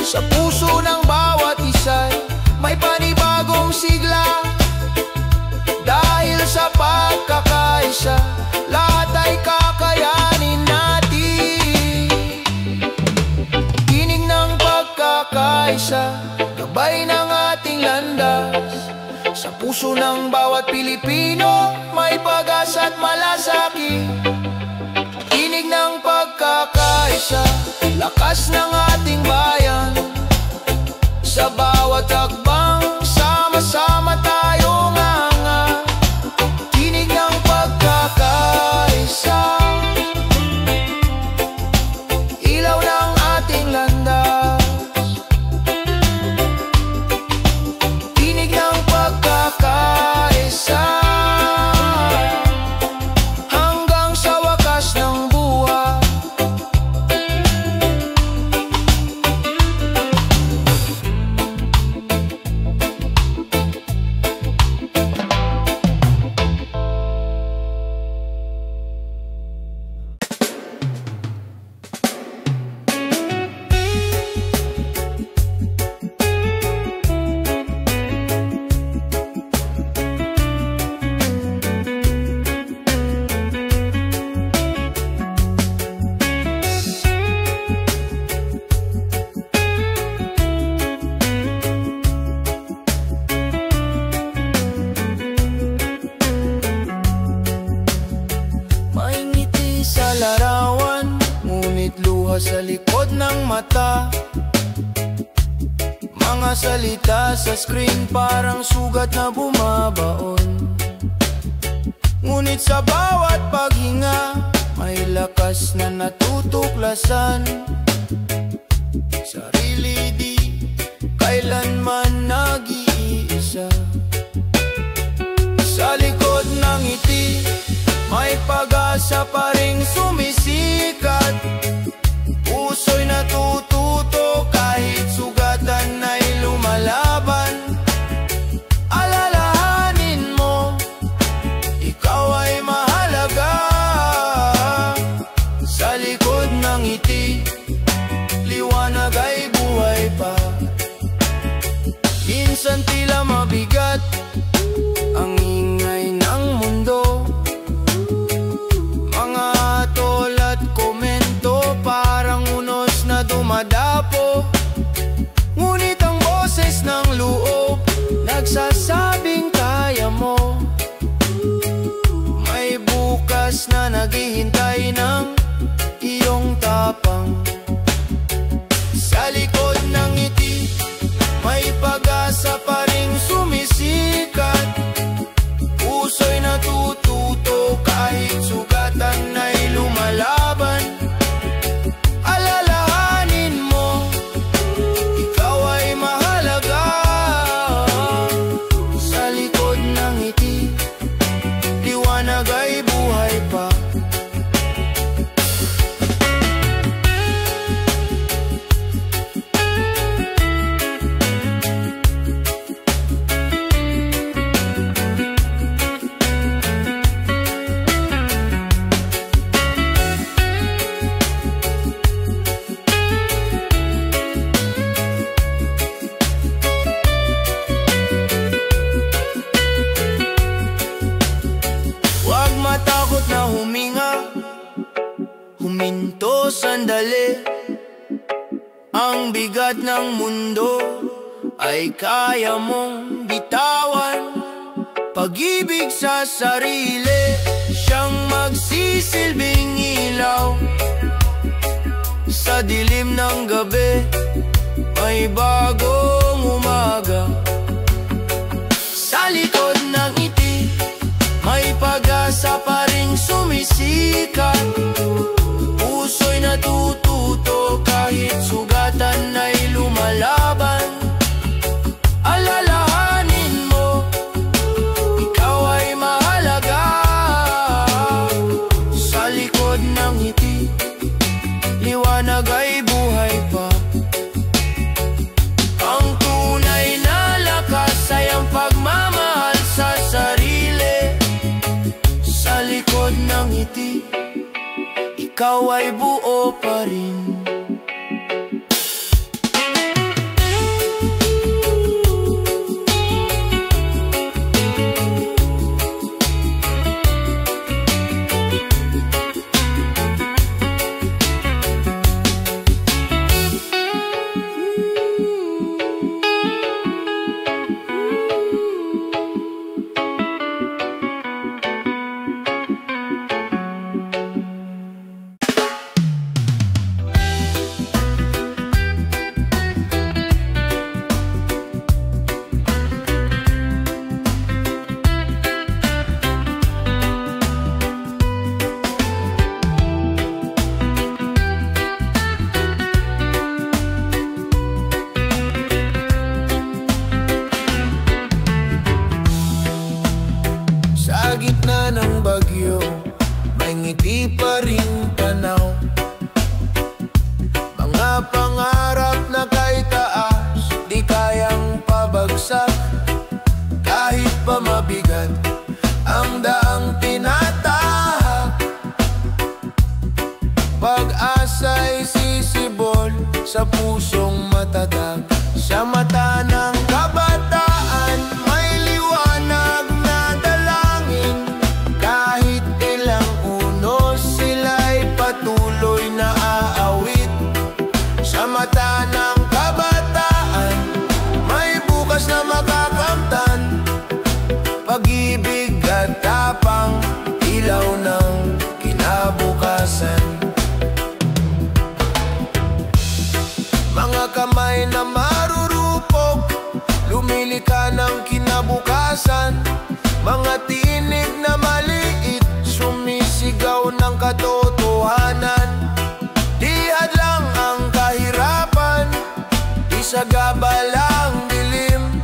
Sa puso ng bawat isa'y may panibagong sigla. Dahil sa pagkakaisa, lahat ay kakayanin natin. Tinig ng pagkakaisa, gabay ng ating landas. Sa puso ng bawat Pilipino, may pag-asa at malasakit. Tinig ng pagkakaisa, lakas ng ating bayan. Sa bawat hakbang, sama-sama tayong angat. Tinig ng pagkakaisa, ilaw ng ating landas. Tinig ng pagkakaisa, hanggang sa wakas ng buhay. May ngiti sa larawan, ngunit luha sa likod ng mata. Mga salita sa screen parang sugat na bumabaon. Ngunit sa bawat paghinga, may lakas na natutuklasan. Sarili di kailanman nag-iisa. Sa likod ng ngiti, may pag-asa pa ring sumisikat. Puso'y natututo kahit sugatan ay lumalaban. Alalahanin mo, ikaw ay mahalaga. Sa likod ng ngiti, liwanag ay buhay pa. Minsan tila mabigat ang ingay ng mundo. Mga atol at komento parang unos na dumadapo. Ngunit ang boses ng loob nagsasabing kaya mo. May bukas na naghihintay ng iyong tapang. Sa likod ng ngiti, may pag-asa pa ring sumisikat. Puso'y natututo kahit sugatan ay lumalaban. Alalahanin liwanag ay buhay pa. Matakot na huminga, huminto sandali. Ang bigat ng mundo ay kaya mong bitawan. Pag-ibig sa sarili, siyang magsisilbing ilaw. Sa dilim ng gabi, may bagong umaga. Sa likod ng ngiti, may pag-asa pa ring sumisikat. Puso'y natututo kahit sugatan ay lumalaban. Alalahanin mo, ikaw ay mahalaga. Sa likod ng ngiti, liwanag ay buhay pa. Ang tunay na lakas ay ang pagmamahal sa sarili. Sa likod ng ngiti, ikaw ay buo pa rin. Sa gitna ng bagyo, may ngiti pa rin tanaw. Mga pangarap na kay taas, di kayang pabagsak. Kahit pa mabigat ang daang tinatahak, pag-asa'y sisibol sa pusong matatag. Sa mata ng kabataan, may liwanag na dalangin. Kahit ilang unos, sila'y patuloy na aawit. Sa mata ng kabataan, may bukas na makakamtan. Pag-ibig at tapang, ilaw ng kinabukasan. Mga kamay na marurupok, lumilika ng kinabukasan. Mga tinig na maliit, sumisigaw ng katotohanan. Di hadlang ang kahirapan, di sagabal ang dilim.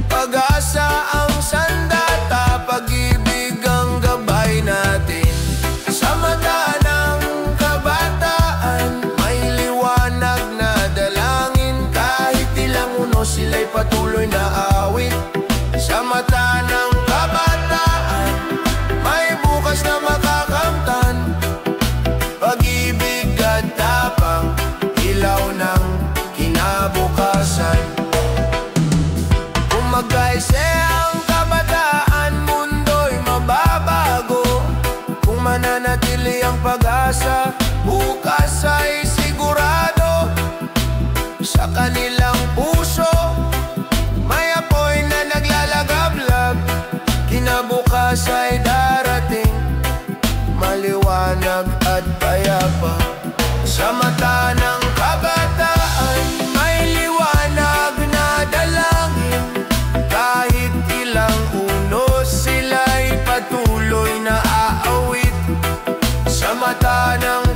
Pag-asa ang sandata, pag-ibig ang gabay natin. Sa mata ng kabataan, may liwanag na dalangin. Kahit ilang unos, sila'y patuloy na awit. Sa mata ng kabataan, may bukas na makakamtan. Pag-ibig at tapang, ilaw ng kinabukasan. Kumagayse ang kabataan, mundo'y mababago. Kung mananatili ang pag-asa, bukas ay sigurado. Sa kanilang puso, may apoy na naglalagablab. Kinabukas ay darating, maliwanag at payapa. Sa mata ng kabataan, may liwanag na dalangin. Kahit ilang unos, sila'y patuloy na aawit. Sa mata ng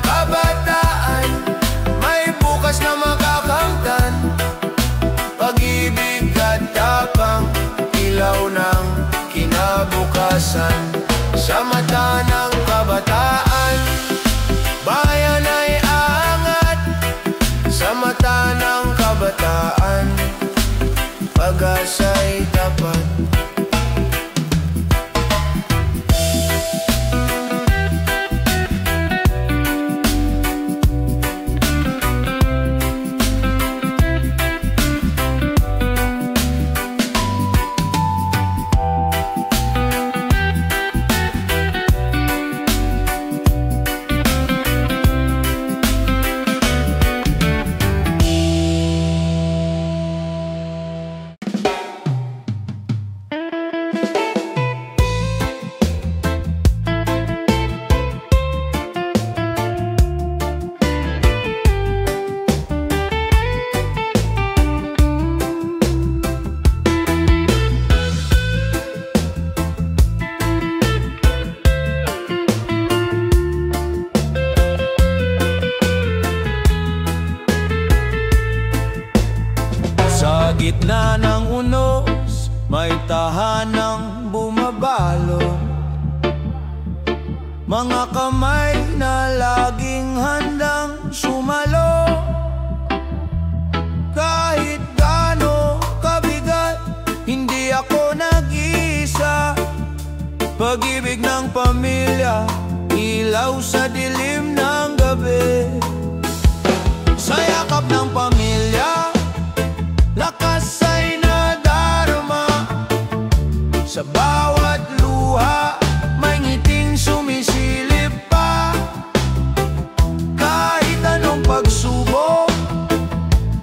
sa mata ng kabataan. Bayan ay angat sa mata ng kabataan. Pag-asa'y tapat. Sa gitna ng unos, may tahanang bumabalot. Mga kamay na laging handang sumalo. Kahit gaano kabigat, hindi ako nag-iisa. Pag-ibig ng pamilya, ilaw sa dilim ng gabi. Sa yakap ng pamilya, lakas ay nadarama. Sa bawat luha, may ngiting sumisilip pa. Kahit anong pagsubok,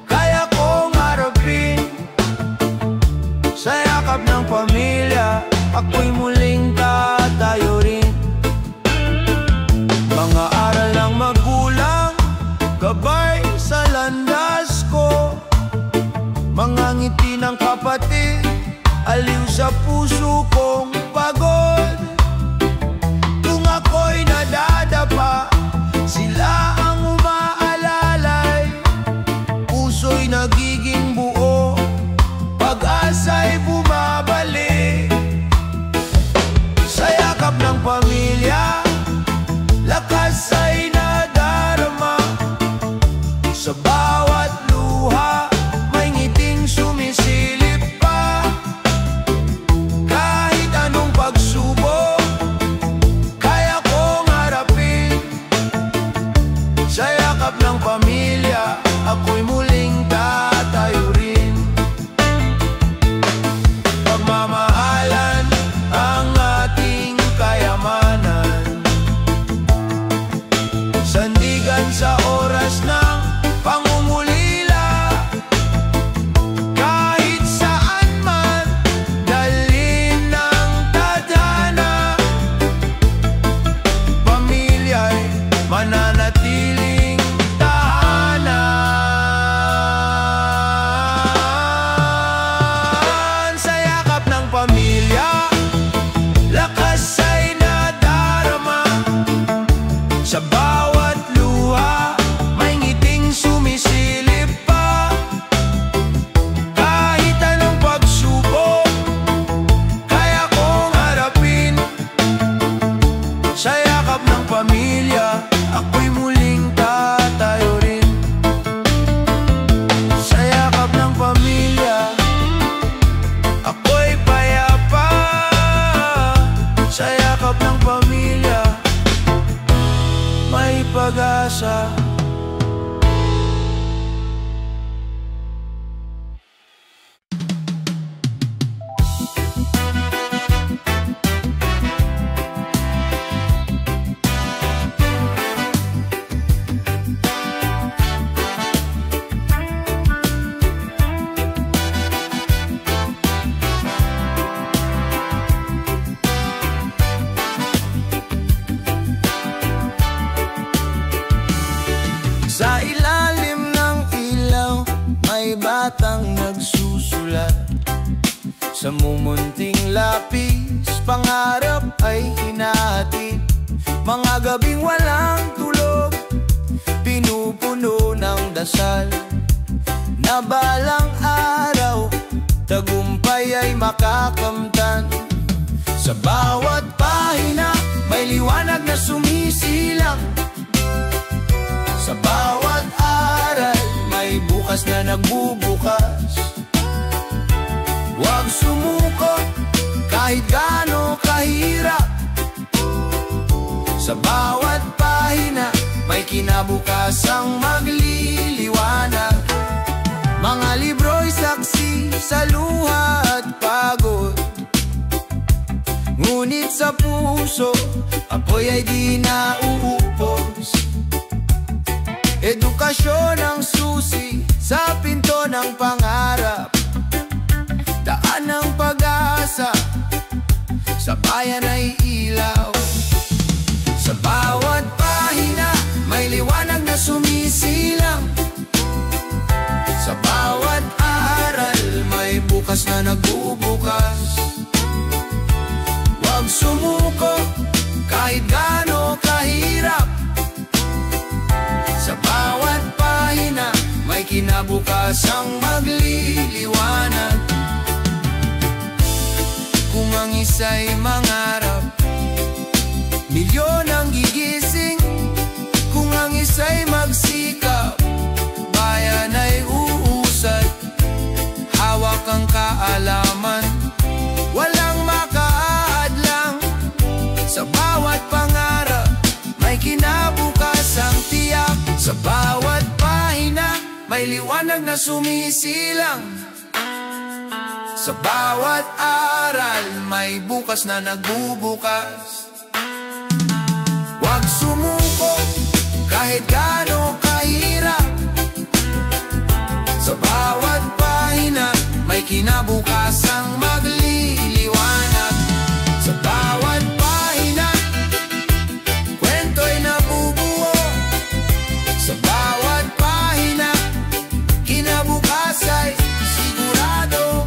kaya kong harapin. Sa yakap ng pamilya, ako'y muling tatayo rin. Mga aral ng magulang, gabay sa landas ko. Mga ngiti ng kapatid, aliw sa puso kong pagod. Kung ako'y nadadapa, sila ang umaalalay. Puso'y nagiging buo, pag-asa'y bumabalik. Sa yakap ng pamilya, lakas ay nadarama. Sa bawat luha, sumisilip pa. Kahit anong pagsubok, kaya kong harapin. Sa yakap ng pamilya, ako'y muling tatayo rin. Pagmamahalan ang ating kayamanan, sandigan sa oras ng pangungulila. Mananatiling tahanan. Sa yakap ng pamilya, lakas ay nadarama. Sa bawat luha, may ngiting sumisilip pa. Kahit anong pagsubok, kaya kong harapin. Sa yakap ng pamilya, ako'y muling tatayo rin. Sa yakap ng pamilya, ako'y payapa. Sa yakap ng pamilya, may pag-asa. Sa ilalim ng ilaw, may batang nagsusulat. Sa mumunting lapis, pangarap ay hinahatid. Mga gabing walang tulog, pinupuno ng dasal, na balang araw, tagumpay ay makakamtan. Sa bawat pahina, bukas na nagbubukas. Huwag sumuko kahit gaano kahirap. Sa bawat pahina may kinabukasang magliliwanag. Mga libro'y saksi sa luha at pagod, ngunit sa puso apoy ay di nauupos. Edukasyon ang susi sa pinto ng pangarap, daan ng pag-asa sa bayan ay ilaw. Sa bawat pahina may liwanag na sumisilang. Sa bawat aral may bukas na nagbubukas. Huwag sumuko kahit gaano kahirap. Sa bawat pahina may kinabukasang magliliwanag. Kung ang isa'y mangarap, milyon ang gigising. Kung ang isa'y magsikap, bayan ay uusad. Hawak ang kaalaman, walang makaadlang. Sa bawat pangarap may kinabukasang tiyak. Sa bawat pahina may liwanag na sumisilang. Sa bawat aral may bukas na nagbubukas. Huwag sumuko kahit gaano kahirap. Sa bawat pahina may kinabukasang magliliwanag. Sa bawat pahina kwento'y nabubuo. Sa bawat pahina kinabukas ay sigurado.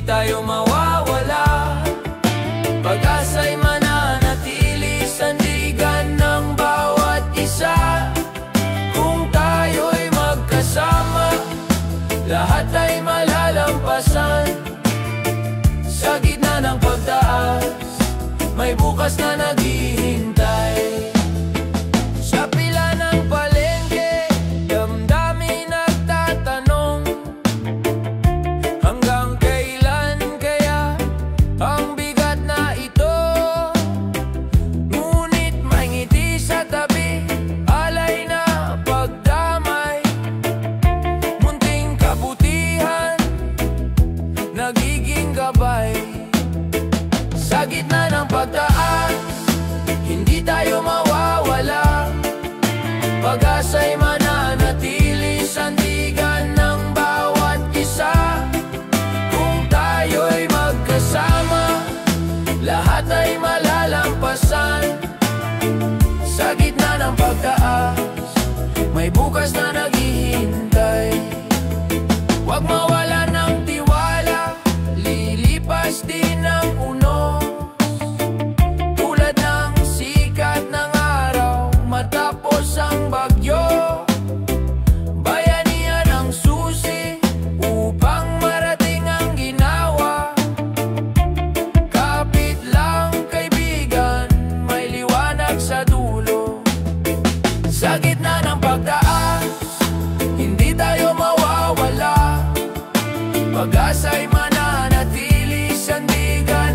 Tayo mawawala, pag-asa'y mananatili, sandigan ng bawat isa. Kung tayo'y magkasama, lahat ay malalampasan. Sa gitna ng pagtaas, may bukas na naghihintay. Sa pila ng palengke, damdamin nagtatanong, hanggang kailan kaya ang bigat na ito? Ngunit may ngiti sa tabi, alay na pagdamay. Munting kabutihan, nagiging gabay. Sa gitna ng pagtaas, hindi tayo mawawala, pag-asa'y mananatili, sandigan ng bawat isa. Kung tayo'y magkasama, lahat ay malalampasan. Sa gitna ng pagtaas, may bukas na naghihintay. Huwag mawala ng tiwala, lilipas din ang unos. Tulad ng sikat ng araw matapos ang bagyo, bayanihan ang susi upang marating ang ginawa. Kapit lang kaibigan, may liwanag sa dulo. Sa gitna ng pagtaas, hindi tayo mawawala, pag-asa'y mananatili, sandigan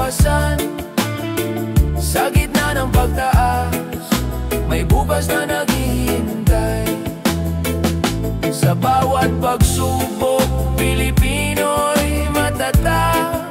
kinabukasan. Sa gitna ng pagtaas, may bukas na naghihintay. Sa bawat pagsubok, Pilipino'y matatag.